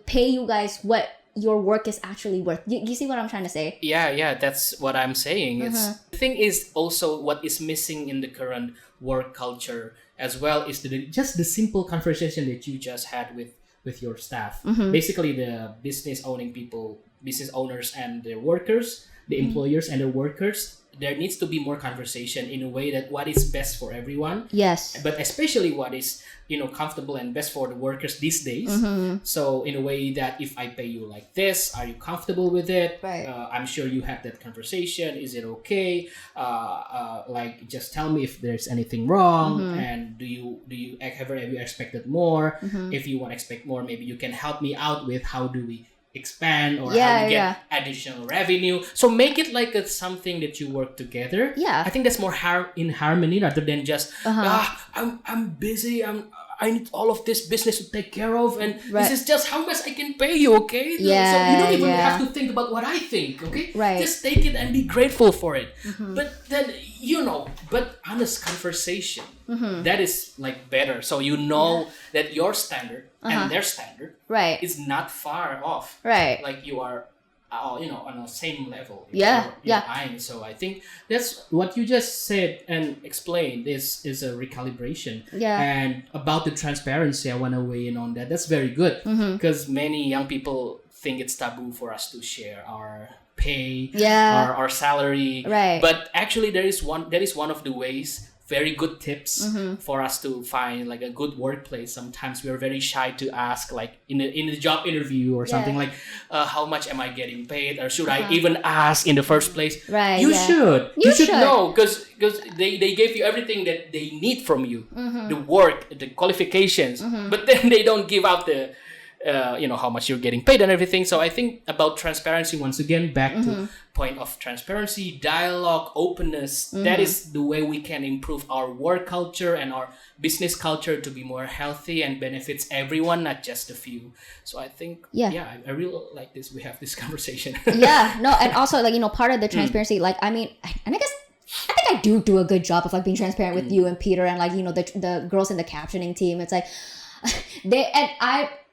pay you guys what your work is actually worth. You see what I'm trying to say? Yeah, that's what I'm saying. It's the thing is also what is missing in the current work culture as well is just the simple conversation that you just had with your staff. Basically, the business owners and their workers, the employers and their workers, there needs to be more conversation in a way that what is best for everyone. Yes. But especially what is, comfortable and best for the workers these days. So in a way that if I pay you like this, are you comfortable with it? Right. I'm sure you have that conversation. Is it okay? Like, just tell me if there's anything wrong. And do you have you expected more? If you want to expect more, maybe you can help me out with how do we expand or how we get additional revenue. So make it like something that you work together. I think that's more in harmony rather than just I'm busy, I need all of this business to take care of, and this is just how much I can pay you, okay? So you don't even have to think about what I think, okay? Just take it and be grateful for it. But then, but honest conversation, that is like better. So that your standard and their standard is not far off. Like you are on the same level. Eyeing. So I think that's what you just said and explained is a recalibration. And about the transparency, I want to weigh in on that. That's very good because many young people think it's taboo for us to share our pay, our salary. But actually, that is one of the ways. Very good tips for us to find like a good workplace. Sometimes we're very shy to ask, like in a job interview or something like, how much am I getting paid, or should I even ask in the first place? You should know because they gave you everything that they need from you, the work, the qualifications, but then they don't give out the how much you're getting paid and everything. So I think about transparency, once again, back to point of transparency, dialogue, openness. That is the way we can improve our work culture and our business culture to be more healthy and benefits everyone, not just a few. So I think, I really like this. We have this conversation. And also like, part of the transparency, like, I mean, and I guess I think I do a good job of like being transparent with you and Peter and like, the girls in the captioning team. It's like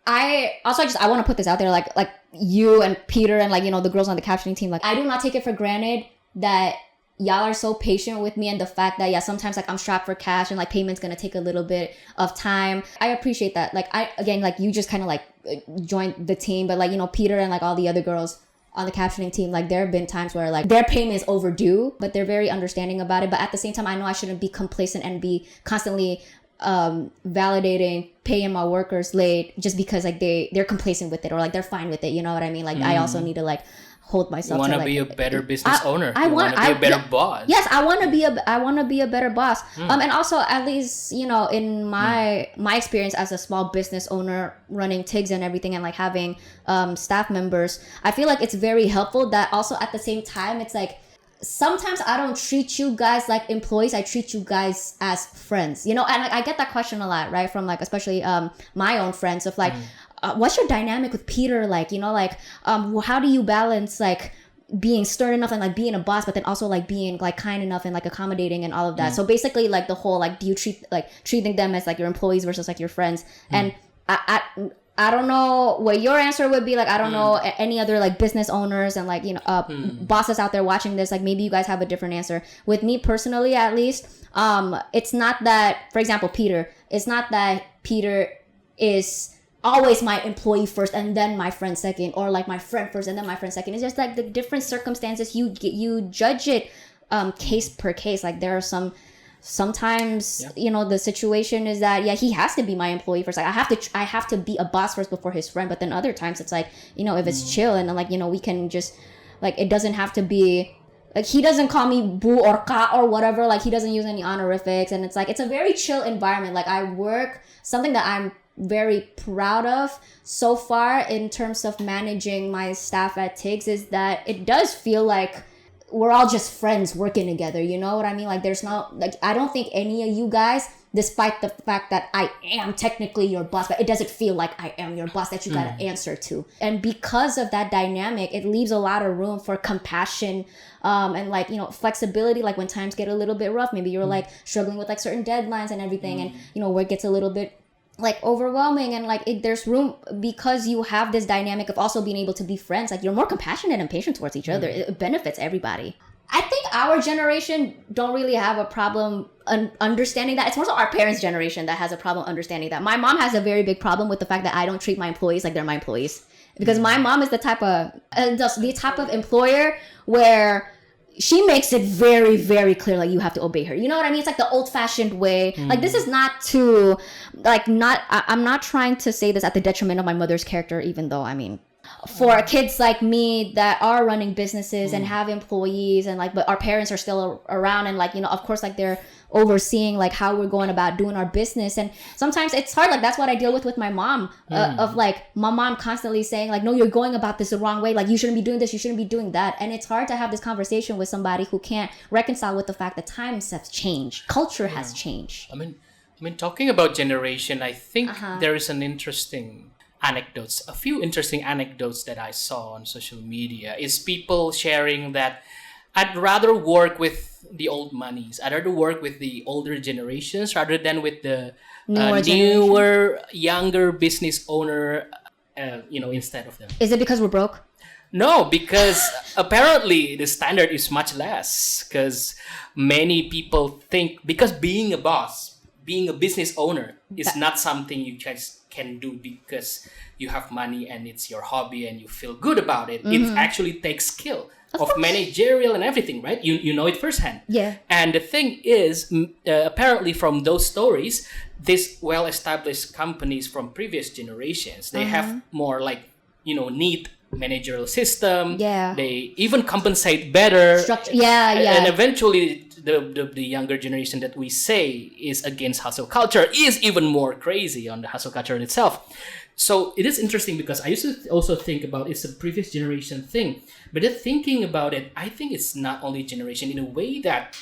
I also I want to put this out there, like you and Peter and like, the girls on the captioning team, like I do not take it for granted that y'all are so patient with me and the fact that sometimes like I'm strapped for cash and like payment's gonna take a little bit of time. I appreciate that. Like you just kind of like joined the team, but like, Peter and like all the other girls on the captioning team, like there have been times where like their payment is overdue, but they're very understanding about it. But at the same time, I know I shouldn't be complacent and be constantly validating paying my workers late just because like they're complacent with it or like they're fine with it, you know what I mean? Like I also need to like hold myself. You want to like, be a better business owner. I want to be a better boss. Yes, I want to be a better boss. And also at least in my experience as a small business owner running TIGs and everything and like having staff members, I feel like it's very helpful that also at the same time it's like sometimes I don't treat you guys like employees. I treat you guys as friends, and like, I get that question a lot, right? From like, especially my own friends of like, what's your dynamic with Peter? Like, how do you balance like being stern enough and like being a boss, but then also like being like kind enough and like accommodating and all of that. So basically like the whole, like, do you treating them as like your employees versus like your friends? And I don't know what your answer would be. Like, I don't know any other like business owners and like, bosses out there watching this. Like maybe you guys have a different answer. With me personally, at least, it's not that, for example, Peter, it's not that Peter is always my employee first and then my friend second, or like my friend first and then my friend second. It's just like the different circumstances you judge it case per case. Like there are sometimes the situation is that he has to be my employee first. Like I have to be a boss first before his friend. But then other times it's like, if it's chill and like, we can just like, it doesn't have to be like, he doesn't call me boo or ka or whatever. Like he doesn't use any honorifics, and it's like, it's a very chill environment. Like I work, something that I'm very proud of so far in terms of managing my staff at TIGS is that it does feel like we're all just friends working together, you know what I mean? Like there's not, like, I don't think any of you guys, despite the fact that I am technically your boss, but it doesn't feel like I am your boss that you gotta answer to. And because of that dynamic, it leaves a lot of room for compassion and like, flexibility. Like when times get a little bit rough, maybe you're like struggling with like certain deadlines and everything, and where it gets a little bit like overwhelming, and like there's room because you have this dynamic of also being able to be friends. Like you're more compassionate and patient towards each other. It benefits everybody. I think our generation don't really have a problem understanding that. It's more so our parents' generation that has a problem understanding that. My mom has a very big problem with the fact that I don't treat my employees like they're my employees, because my mom is the type of employer where she makes it very, very clear, like, you have to obey her. You know what I mean? It's like the old-fashioned way. Like, this is not to, like, I'm not trying to say this at the detriment of my mother's character, even though, I mean, for kids like me that are running businesses and have employees and, like, but our parents are still around and, like, you know, of course, like, they're overseeing, like, how we're going about doing our business. And sometimes it's hard. Like, that's what I deal with my mom, of, like, my mom constantly saying, like, no, you're going about this the wrong way. Like, you shouldn't be doing this, you shouldn't be doing that. And it's hard to have this conversation with somebody who can't reconcile with the fact that times have changed, culture has changed. I mean, talking about generation, I think there is a few interesting anecdotes that I saw on social media is people sharing that I'd rather work with the old monies. I'd rather work with the older generations rather than with the newer, younger business owner, instead of them. Is it because we're broke? No, because apparently the standard is much less. Because many people think, because being a boss, being a business owner is not something you just can do because you have money and it's your hobby and you feel good about it. It actually takes skill of managerial and everything, right? You know it firsthand. Yeah. And the thing is, apparently from those stories, these well-established companies from previous generations, they have more like, neat managerial system. Yeah. They even compensate better. Structure. Yeah. And eventually the younger generation that we say is against hustle culture is even more crazy on the hustle culture in itself. So it is interesting because I used to also think about it's a previous generation thing. But then thinking about it, I think it's not only generation in a way that,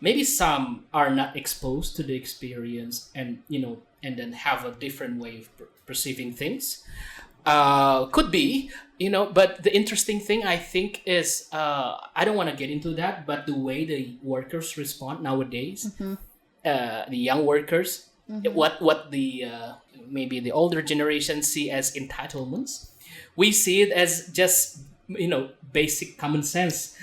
maybe some are not exposed to the experience and then have a different way of perceiving things. Could be, but the interesting thing I think is, I don't want to get into that, but the way the workers respond nowadays, the young workers, what the maybe the older generation see as entitlements, we see it as just basic common sense.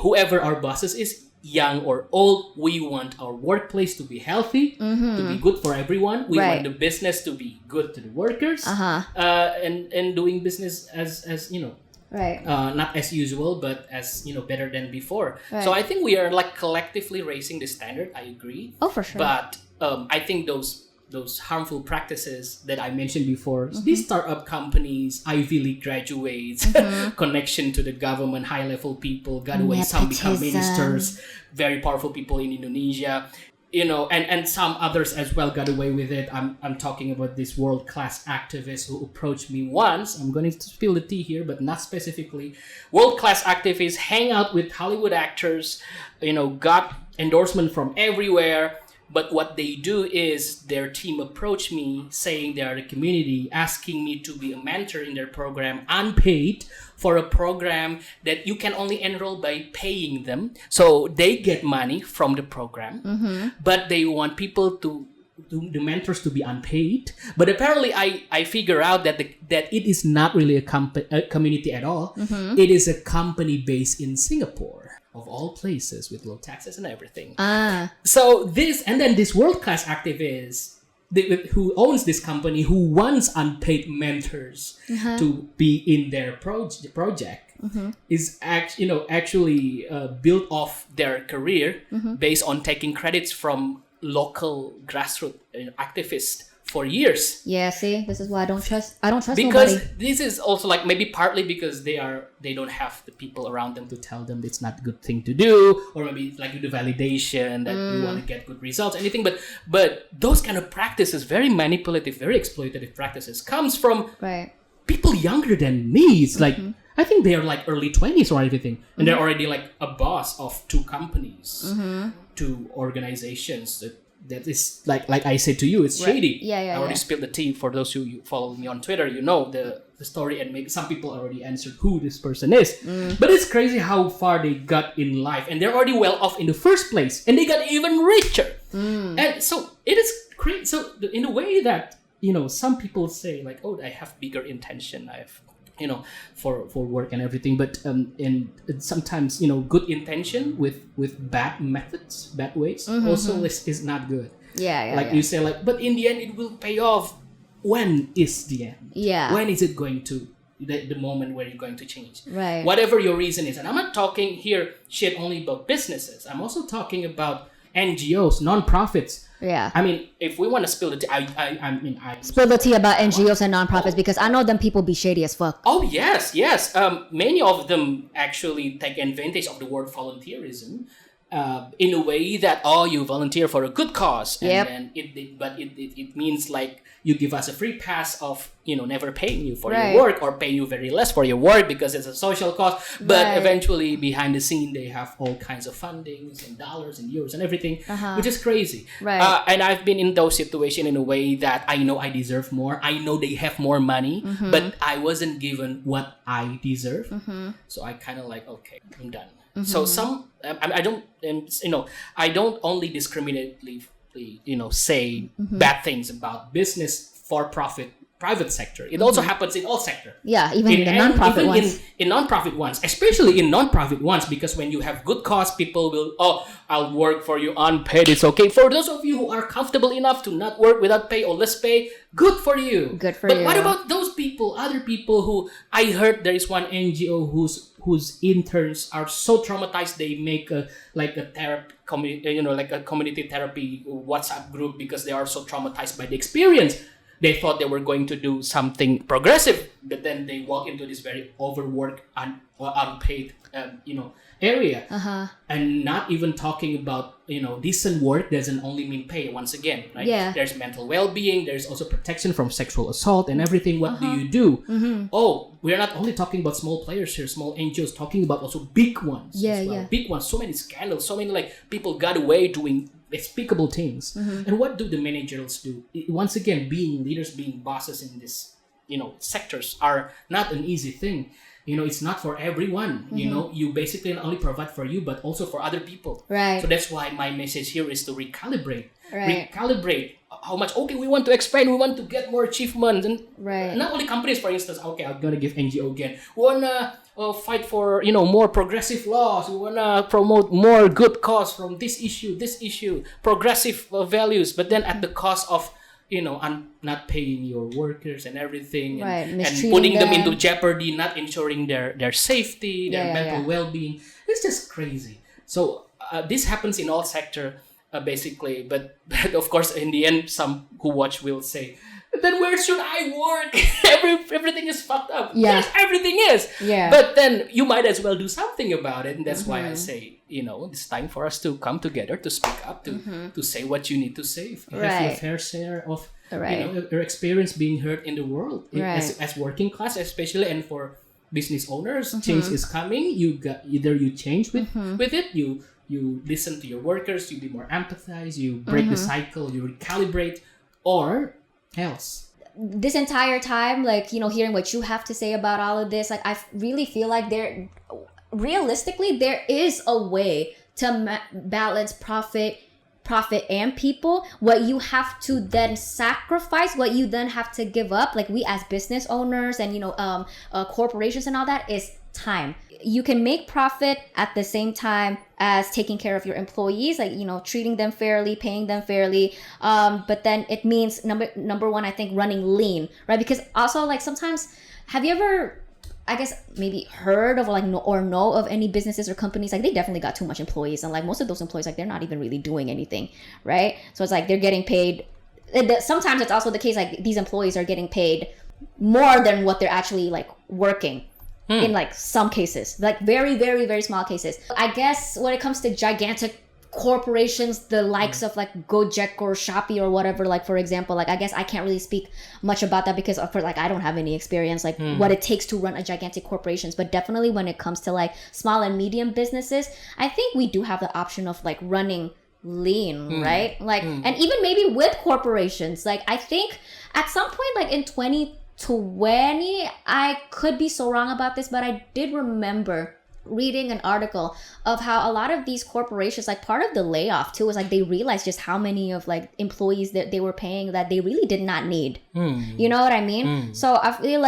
Whoever our bosses is, young or old, we want our workplace to be healthy, to be good for everyone. We want the business to be good to the workers, and doing business as not as usual, but as better than before. Right. So I think we are like collectively raising the standard. I agree. Oh, for sure. But I think those harmful practices that I mentioned before, these startup companies, Ivy League graduates, connection to the government, high-level people, got away, some become ministers, very powerful people in Indonesia, and some others as well got away with it. I'm talking about this world-class activist who approached me once. I'm going to spill the tea here, but not specifically. World-class activists hang out with Hollywood actors, got endorsement from everywhere. But what they do is their team approach me saying they are the community, asking me to be a mentor in their program, unpaid, for a program that you can only enroll by paying them. So they get money from the program, but they want people the mentors to be unpaid. But apparently I figure out that that it is not really a community at all. It is a company based in Singapore. Of all places, with low taxes and everything. So this world-class activist who owns this company, who wants unpaid mentors to be in their project, is actually built off their career based on taking credits from local grassroots activists for years. Yeah, see, this is why I don't trust because nobody. This is also like maybe partly because they don't have the people around them to tell them it's not a good thing to do, or maybe like the validation that we want to get good results, anything. But those kind of practices, very manipulative, very exploitative practices, comes from people younger than me. It's like I think they are like early 20s or everything, and they're already like a boss of 2 companies, 2 organizations that is like I said to you, it's shady. I already spilled the tea. For those who follow me on Twitter, the story, and maybe some people already answered who this person is. But it's crazy how far they got in life, and they're already well off in the first place, and they got even richer. And so it is crazy. So in a way that some people say like, oh, I have bigger intention. I have for work and everything, but and sometimes good intention with bad methods, bad ways also is not good. You say like, but in the end it will pay off. When is the end? When is it going to the moment where you're going to change. Right. Whatever your reason is. And I'm not talking here shit only about businesses. I'm also talking about NGOs, non-profits. Yeah. I mean, if we want to spill the tea, Spill the tea about NGOs and nonprofits, because I know them people be shady as fuck. Oh, yes. Many of them actually take advantage of the word volunteerism in a way that, you volunteer for a good cause. And then it means like you give us a free pass of, never paying you for your work or pay you very less for your work because it's a social cause. But eventually behind the scene, they have all kinds of fundings and dollars and euros and everything, which is crazy. Right. And I've been in those situations in a way that I know I deserve more. I know they have more money, but I wasn't given what I deserve. So I kind of like, okay, I'm done. So I don't only discriminately, say bad things about business, for-profit, private sector. It also happens in all sector. Yeah, even in the non-profit ones. In non-profit ones, especially in non-profit ones, because when you have good cause, people will, I'll work for you unpaid. It's okay. For those of you who are comfortable enough to not work without pay or less pay, good for you. Good for you. But what about those people, other people who, I heard there is one NGO whose interns are so traumatized they make a therapy community therapy WhatsApp group because they are so traumatized by the experience. They thought they were going to do something progressive, but then they walk into this very overworked or unpaid, area. And not even talking about, decent work doesn't only mean pay once again, right? Yeah. There's mental well-being. There's also protection from sexual assault and everything. What do you do? Oh, we're not only talking about small players here, small NGOs, talking about also big ones. Big ones. So many scandals, so many people got away doing despicable things. And what do the managers do? Once again, being leaders, being bosses in this, sectors are not an easy thing. It's not for everyone. You basically not only provide for you, but also for other people. Right. So that's why my message here is to recalibrate. Recalibrate how much, we want to expand, we want to get more achievements. And not only companies, for instance, I'm going to give NGO again. We want to fight for, more progressive laws. We want to promote more good cause from this issue, progressive values, but then at the cost of, not paying your workers and everything, and putting them into jeopardy, not ensuring their safety, their mental well-being. It's just crazy. So this happens in all sector, basically. But of course, in the end, some who watch will say, then where should I work? Everything is fucked up. Yeah. Yes, everything is. Yeah. But then you might as well do something about it. And that's why I say, it's time for us to come together, to speak up, to say what you need to say. Have your fair share of your experience being heard in the world. As working class, especially, and for business owners, change is coming. Either you change with it, you listen to your workers, you be more empathized, you break the cycle, you recalibrate, or else. This entire time, hearing what you have to say about all of this, I really feel like realistically, there is a way to balance profit and people. What you have to then sacrifice, what you then have to give up, we as business owners and, corporations and all that, is time. You can make profit at the same time as taking care of your employees, treating them fairly, paying them fairly. But then it means number one, I think, running lean, right? Because also sometimes, have you ever, I guess, maybe heard of know of any businesses or companies, they definitely got too much employees, and most of those employees, they're not even really doing anything, right? So it's they're getting paid. Sometimes it's also the case, these employees are getting paid more than what they're actually working. In some cases, very, very, very small cases. I guess when it comes to gigantic corporations, the likes of Gojek or Shopee or whatever, for example, I guess I can't really speak much about that because of course I don't have any experience what it takes to run a gigantic corporations. But definitely when it comes to small and medium businesses, I think we do have the option of running lean, right? And even maybe with corporations, I think at some point in 2020, I could be so wrong about this, but I did remember reading an article of how a lot of these corporations, part of the layoff too, was they realized just how many of employees that they were paying that they really did not need. You know what I mean? So I feel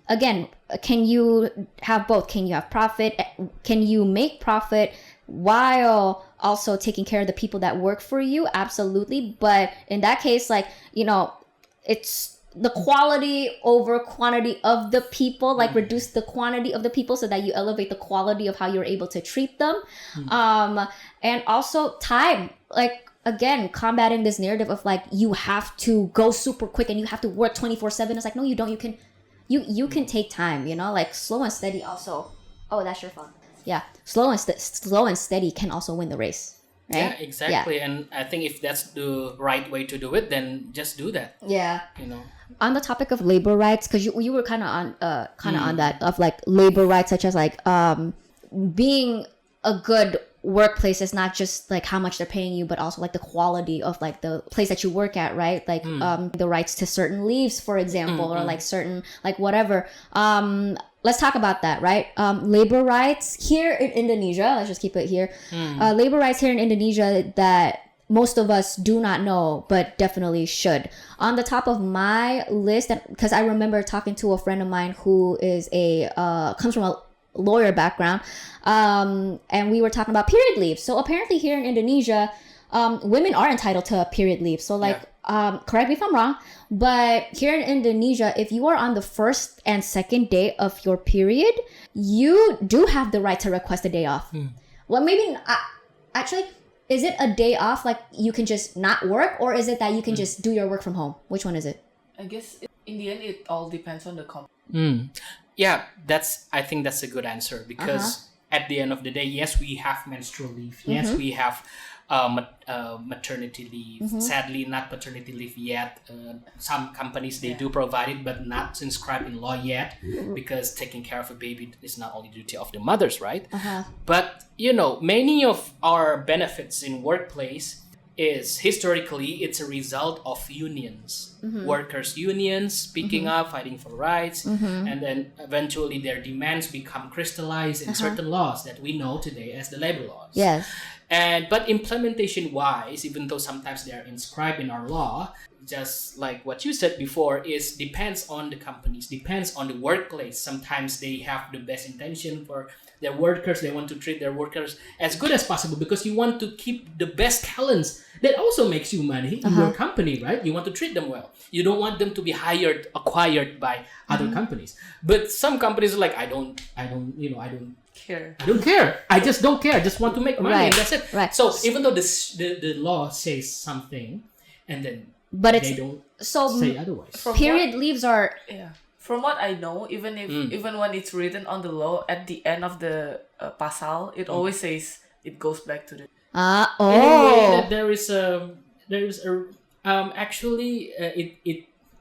again, can you have both? Can you have profit? Can you make profit while also taking care of the people that work for you? Absolutely. But in that case, the quality over quantity of the people, like reduce the quantity of the people so that you elevate the quality of how you're able to treat them. And also time, like, again, combating this narrative of like, you have to go super quick and you have to work 24/7. It's like, no, you don't. You can take time, you know, like slow and steady also. Oh, that's your phone. Yeah. Slow and steady can also win the race. Right? Yeah, exactly. Yeah. And I think if that's the right way to do it, then just do that. Yeah. You know. On the topic of labor rights, because you were kind of on that of like labor rights, such as like being a good workplace is not just like how much they're paying you, but also like the quality of like the place that you work at, right? Like the rights to certain leaves, for example, or like certain like whatever. Let's talk about that, right? Labor rights here in Indonesia, let's just keep it here. Labor rights here in Indonesia that most of us do not know, but definitely should. On the top of my list, because I remember talking to a friend of mine who is comes from a lawyer background, and we were talking about period leave. So apparently here in Indonesia, women are entitled to period leave. So like, correct me if I'm wrong, but here in Indonesia, if you are on the first and second day of your period, you do have the right to request a day off. Well, maybe actually, is it a day off like you can just not work, or is it that you can just do your work from home? Which one is it? I guess in the end, it all depends on the company. Yeah, I think that's a good answer, because at the end of the day, yes, we have menstrual leave. Yes, we have maternity leave. Sadly, not paternity leave yet. Some companies, they do provide it, but not inscribed in law yet, because taking care of a baby is not only duty of the mothers, right? But, you know, many of our benefits in workplace is historically it's a result of unions, workers' unions speaking up, fighting for rights, and then eventually their demands become crystallized in certain laws that we know today as the labor laws. Yes. But implementation wise, even though sometimes they are inscribed in our law, just like what you said before, is depends on the companies, depends on the workplace. Sometimes they have the best intention for their workers. They want to treat their workers as good as possible, because you want to keep the best talents that also makes you money in your company, right? You want to treat them well. You don't want them to be acquired by other companies. But some companies are like, I don't care. I don't care. I just don't care. I just want to make money, and that's it. Right. So even though the law says something, and then they don't say otherwise. Period leaves are From what I know, even when it's written on the law, at the end of the pasal, it always says it goes back to the. Anyway,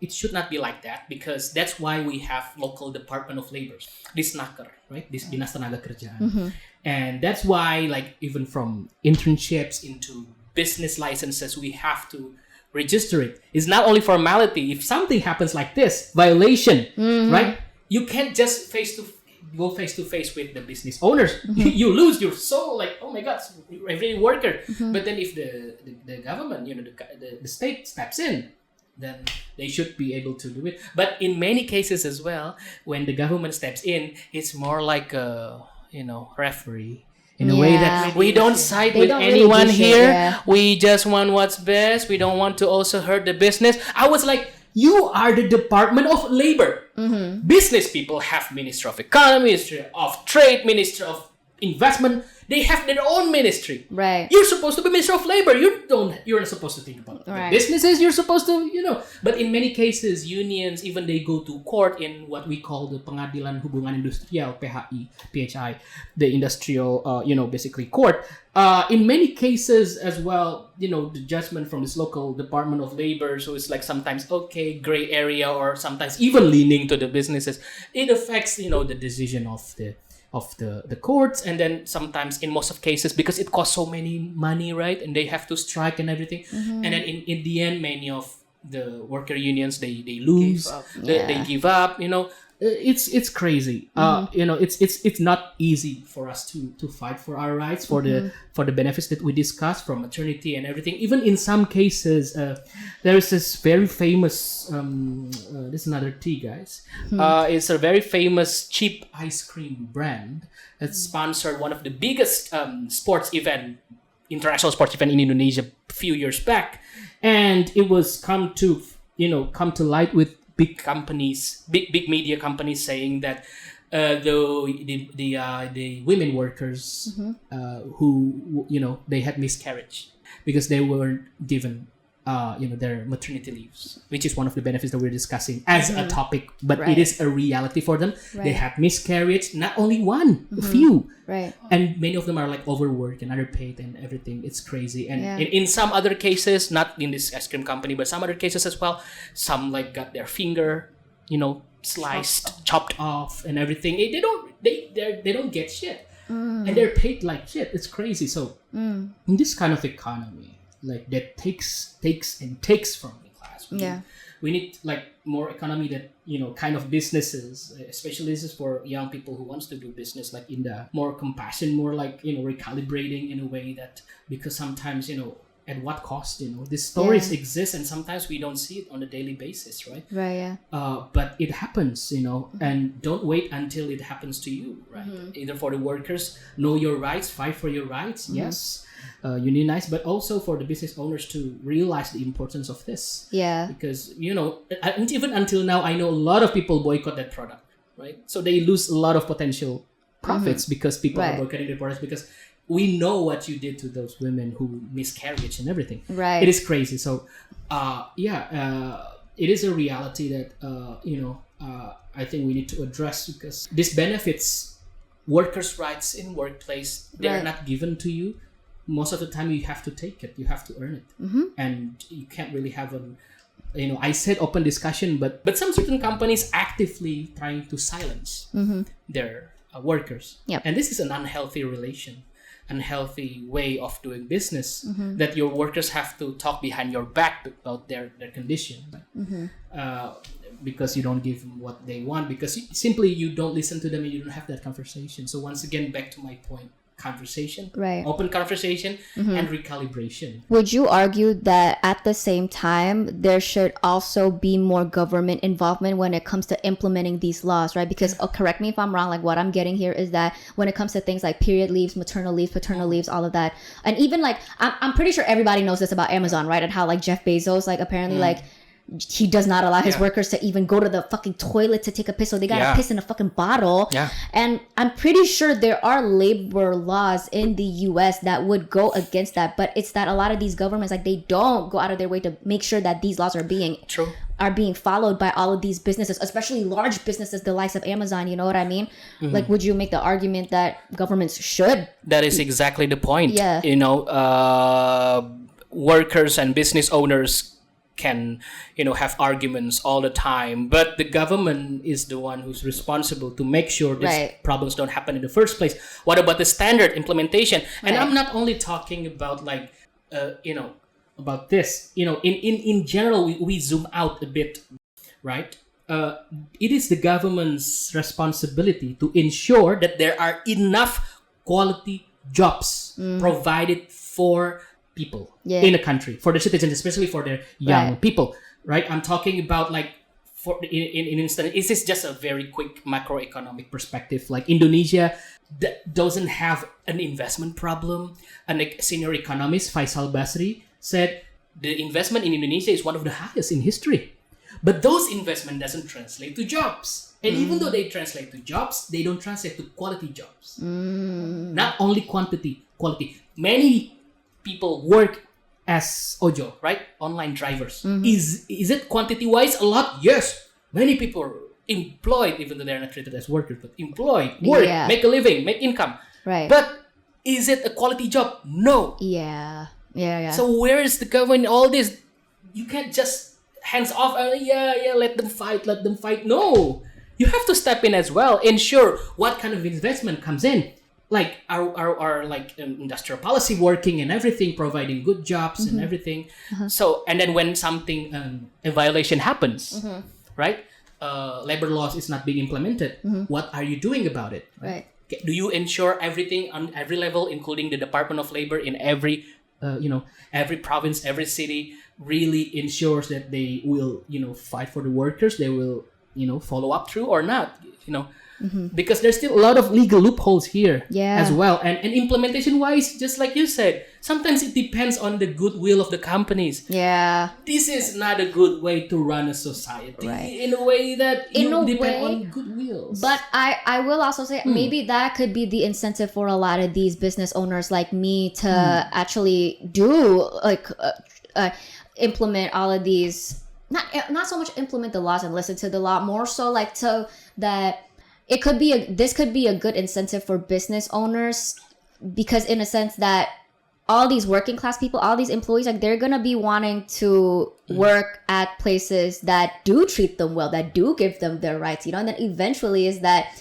it should not be like that, because that's why we have local Department of Labor, Disnaker, right? Dinas Tenaga Kerjaan, and that's why, like, even from internships into business licenses, we have to register it. It's not only formality. If something happens like this, violation, right? You can't just go face to face with the business owners. You lose your soul. Like, oh my God, every worker. But then if the government, the state steps in, then they should be able to do it. But in many cases as well, when the government steps in, it's more like a referee. In a way that we don't side with anyone here. We just want what's best. We don't want to also hurt the business. I was like, you are the Department of Labor. Business people have Ministry of Economy, Ministry of Trade, Ministry of Investment. They have their own ministry. Right. You're supposed to be Minister of Labor. You're not supposed to think about the businesses. You're supposed to, But in many cases, unions, even they go to court in what we call the Pengadilan Hubungan Industrial, PHI, the industrial, basically court. In many cases as well, the judgment from this local Department of Labor, so it's like sometimes gray area, or sometimes even leaning to the businesses. It affects, the decision of the courts, and then sometimes in most of cases, because it costs so many money, right, and they have to strike and everything, and then in the end, many of the worker unions they lose, they give up. It's crazy. It's not easy for us to fight for our rights, for the benefits that we discussed, from maternity and everything. Even in some cases, there is this very famous this is another tea, guys. It's a very famous cheap ice cream brand that sponsored one of the biggest international sports event in Indonesia a few years back, and it was come to light with big companies, big media companies saying that the women workers who they had miscarriage because they weren't given their maternity leaves, which is one of the benefits that we're discussing as a topic, but it is a reality for them. They had miscarriage, not only one, a few. Right. And many of them are like overworked and underpaid and everything. It's crazy. And in some other cases, not in this ice cream company, but some other cases as well, some like got their finger, sliced, chopped off and everything. They don't get shit. And they're paid like shit. It's crazy. So in this kind of economy, like that takes from the class. We need like more economy that kind of businesses, especially this is for young people who wants to do business like Indah, more compassion, more like recalibrating in a way that, because sometimes at what cost these stories exist and sometimes we don't see it on a daily basis, right? But it happens, and don't wait until it happens to you, right? Either for the workers, know your rights, fight for your rights, yes, unionize, but also for the business owners to realize the importance of this. Because even until now, I know a lot of people boycott that product, right? So they lose a lot of potential profits because people are boycotting the products, because we know what you did to those women who miscarriage and everything. It is crazy. So it is a reality that I think we need to address, because this benefits workers' rights in workplace. They're not given to you. Most of the time you have to take it, you have to earn it, and you can't really have I said open discussion, but some certain companies actively trying to silence their workers, and this is an unhealthy way of doing business, that your workers have to talk behind your back about their condition, because you don't give them what they want, because you don't listen to them and you don't have that conversation. So once again, back to my point, conversation, open conversation, and recalibration. Would you argue that at the same time there should also be more government involvement when it comes to implementing these laws, right? Because correct me if I'm wrong, like what I'm getting here is that when it comes to things like period leaves, maternal leaves, paternal leaves, all of that, and even like I'm pretty sure everybody knows this about Amazon, right? And how like Jeff Bezos, like apparently like he does not allow his workers to even go to the fucking toilet to take a piss, so they gotta piss in a fucking bottle. And I'm pretty sure there are labor laws in the US that would go against that, but it's that a lot of these governments, like, they don't go out of their way to make sure that these laws are being followed by all of these businesses, especially large businesses, the likes of Amazon. You know what I mean? Like, would you make the argument that governments should? That is exactly the point. Workers and business owners can have arguments all the time, but the government is the one who's responsible to make sure these problems don't happen in the first place. What about the standard implementation? And I'm not only talking about like about this, in general, we zoom out a bit, right? It is the government's responsibility to ensure that there are enough quality jobs provided for people in a country, for the citizens, especially for their young people, right? I'm talking about like, for in instance, this is just a very quick macroeconomic perspective. Like Indonesia doesn't have an investment problem. A senior economist, Faisal Basri, said the investment in Indonesia is one of the highest in history. But those investment doesn't translate to jobs. And even though they translate to jobs, they don't translate to quality jobs. Not only quantity, quality. Many people work as ojo, right? Online drivers. Is it quantity-wise a lot? Yes. Many people are employed, even though they're not treated as workers, but employed, work, make a living, make income. Right. But is it a quality job? No. Yeah. So where is the government in all this? You can't just hands off, let them fight. No. You have to step in as well. Ensure what kind of investment comes in. Like our like industrial policy working and everything, providing good jobs and everything. So, and then when something, a violation happens, right? Labor laws is not being implemented. What are you doing about it? Right. Do you ensure everything on every level, including the Department of Labor in every, every province, every city, really ensures that they will, fight for the workers? They will, follow up through or not? Because there's still a lot of legal loopholes here as well. And implementation wise, just like you said, sometimes it depends on the goodwill of the companies. Yeah. This is not a good way to run a society, Right. in a way that In you a depend way, on goodwill. But I will also say maybe that could be the incentive for a lot of these business owners like me to actually do like implement all of these, not so much implement the laws and listen to the law, more so like so that this could be a good incentive for business owners, because in a sense that all these working class people, all these employees, like they're gonna be wanting to work at places that do treat them well, that do give them their rights, and then eventually is that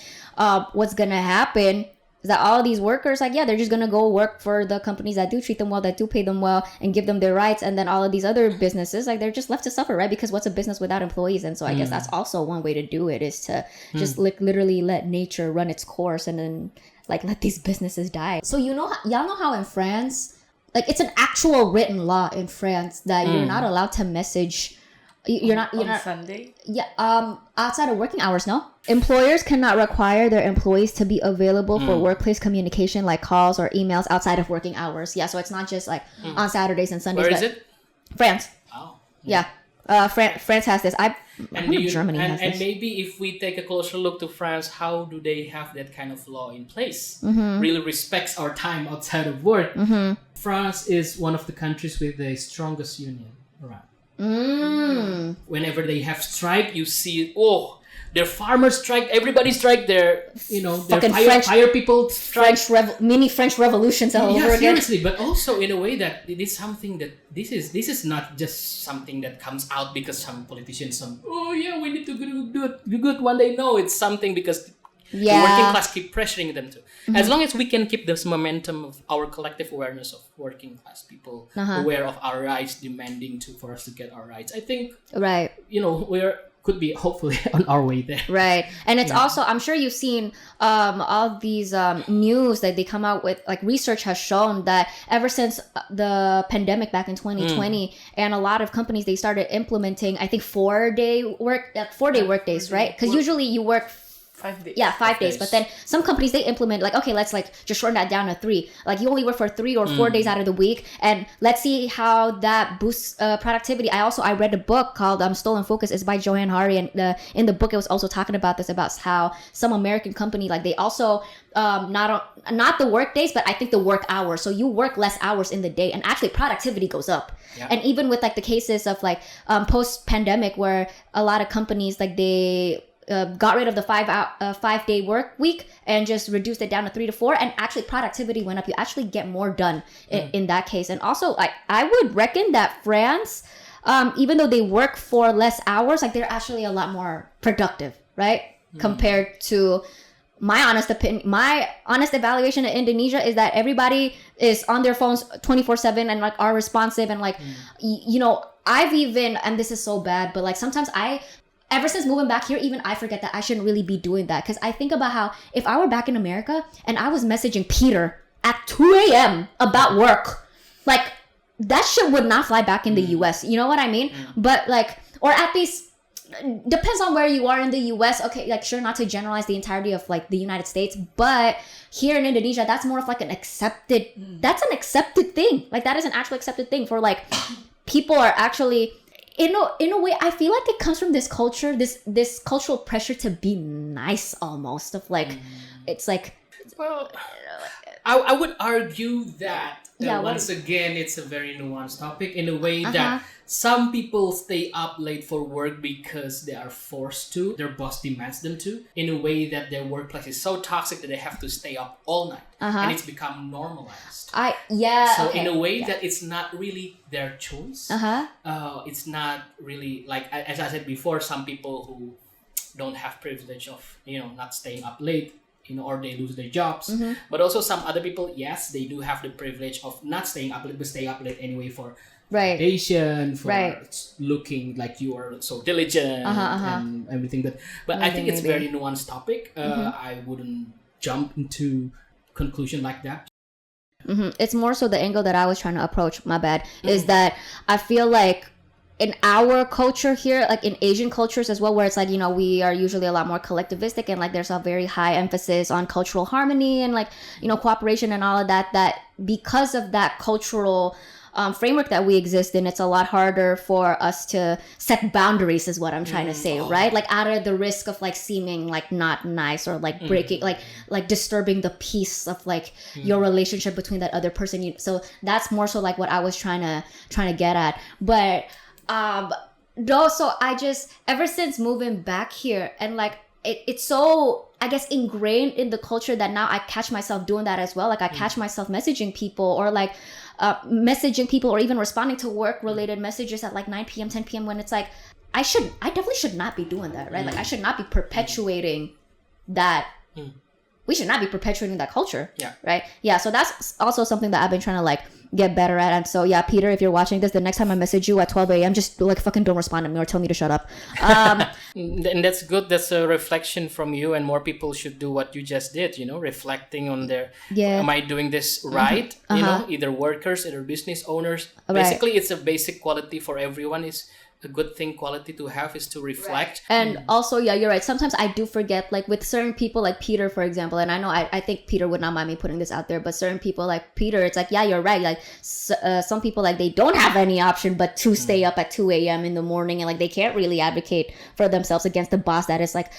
what's gonna happen is that all these workers, like, yeah, they're just gonna go work for the companies that do treat them well, that do pay them well and give them their rights, and then all of these other businesses, like, they're just left to suffer, right? Because what's a business without employees? And so I guess that's also one way to do it, is to just like literally let nature run its course and then like let these businesses die. So y'all know how in France, like, it's an actual written law in France that you're not allowed to message. You're not Sunday. Yeah. Outside of working hours, no. Employers cannot require their employees to be available for workplace communication, like calls or emails, outside of working hours. Yeah. So it's not just like on Saturdays and Sundays. Where is it? France. Oh. Yeah. France has this. Germany has this. And maybe if we take a closer look to France, how do they have that kind of law in place? Really respects our time outside of work. France is one of the countries with the strongest union around. Whenever they have strike, you see, their farmers strike, everybody strike, their fire people strike. Mini French revolutions all over again. Seriously, but also in a way that it is something that this is not just something that comes out because some politicians, we need to do good one day. No, it's something because the working class keep pressuring them to. As long as we can keep this momentum of our collective awareness of working class people aware of our rights, demanding for us to get our rights, I think we're could be hopefully on our way there. Right. And it's also, I'm sure you've seen all these news that they come out with, like research has shown that ever since the pandemic back in 2020, and a lot of companies, they started implementing, I think 4-day work days, right? Because usually you work 5 days. Yeah, 5 days. But then some companies, they implement like, okay, let's like just shorten that down to 3. Like you only work for 3 or 4 days out of the week, and let's see how that boosts productivity. I read a book called Stolen Focus. It's by Johann Hari, and in the book it was also talking about this, about how some American company, like they also not the work days, but I think the work hours. So you work less hours in the day, and actually productivity goes up. Yeah. And even with like the cases of like post pandemic, where a lot of companies, like they got rid of the 5-day work week and just reduced it down to 3 to 4, and actually productivity went up. You actually get more done in that case. And also, like, I would reckon that France, even though they work for less hours, like they're actually a lot more productive, right? Compared to my honest opinion. My honest evaluation of Indonesia is that everybody is on their phones 24/7 and like are responsive, and like I've even, and this is so bad, but like sometimes ever since moving back here, even I forget that I shouldn't really be doing that. Because I think about how if I were back in America and I was messaging Peter at 2 a.m. about work, like that shit would not fly back in the US. You know what I mean? But like, or at least depends on where you are in the US. Okay, like sure, not to generalize the entirety of like the United States, but here in Indonesia, that's more of like that's an accepted thing. Like that is an actual accepted thing for like people are actually, in a way, I feel like it comes from this culture, this cultural pressure to be nice, almost, of like, it's like, well, I would argue that once again, it's a very nuanced topic in a way that some people stay up late for work because they are forced to, their boss demands them to, in a way that their workplace is so toxic that they have to stay up all night, and it's become normalized. In a way that it's not really their choice. It's not really, like, as I said before, some people who don't have privilege of not staying up late, or they lose their jobs. But also some other people, yes, they do have the privilege of not staying up late, but stay up late anyway for validation, for looking like you are so diligent and everything. But I think it's a very nuanced topic. I wouldn't jump into conclusion like that. It's more so the angle that I was trying to approach, my bad, is that I feel like in our culture here, like in Asian cultures as well, where it's like, we are usually a lot more collectivistic, and like there's a very high emphasis on cultural harmony and like, cooperation and all of that, that because of that cultural framework that we exist in, it's a lot harder for us to set boundaries, is what I'm trying to say, right? Like out of the risk of like seeming like not nice or like breaking, like disturbing the peace of like your relationship between that other person. So that's more so like what I was trying to get at. But no, so I just, ever since moving back here, and like it's so, I guess, ingrained in the culture that now I catch myself doing that as well. Like I catch myself messaging people or like messaging people or even responding to work related messages at like 9 p.m 10 p.m when it's like I definitely should not be doing that, right? Like I should not be perpetuating that. We should not be perpetuating that culture. Yeah. Right. Yeah. So that's also something that I've been trying to like get better at. And so yeah, Peter, if you're watching this, the next time I message you at 12 a.m, just like fucking don't respond to me or tell me to shut up. And that's good. That's a reflection from you, and more people should do what you just did, reflecting on their, am I doing this right? Either workers, either business owners. Right. Basically, it's a basic quality for everyone. Is a good thing quality to have is to reflect. And also, yeah, you're right. Sometimes I do forget, like with certain people like Peter, for example, and I know I think Peter would not mind me putting this out there, but certain people like Peter, it's like, yeah, you're right. Like some people, like they don't have any option but to stay up at 2 a.m. in the morning, and like they can't really advocate for themselves against the boss that is like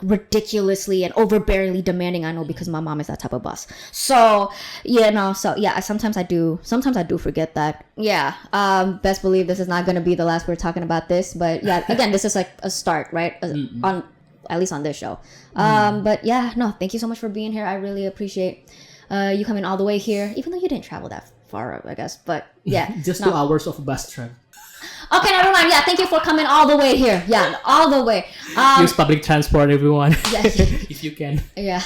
ridiculously and overbearingly demanding. I know, because my mom is that type of boss. So sometimes I do forget that. Yeah. Best believe this is not going to be the last we're talking about this, but yeah, again, this is like a start, right? On at least on this show. But yeah, no, thank you so much for being here. I really appreciate you coming all the way here, even though you didn't travel that far, I guess. But yeah, just 2 hours of bus travel. Okay, never mind. Yeah, thank you for coming all the way here. Yeah, all the way. Use public transport, everyone. Yeah. If you can. Yeah.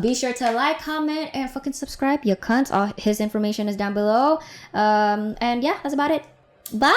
Be sure to like, comment, and fucking subscribe, you cunts. His information is down below. And yeah, that's about it. Bye.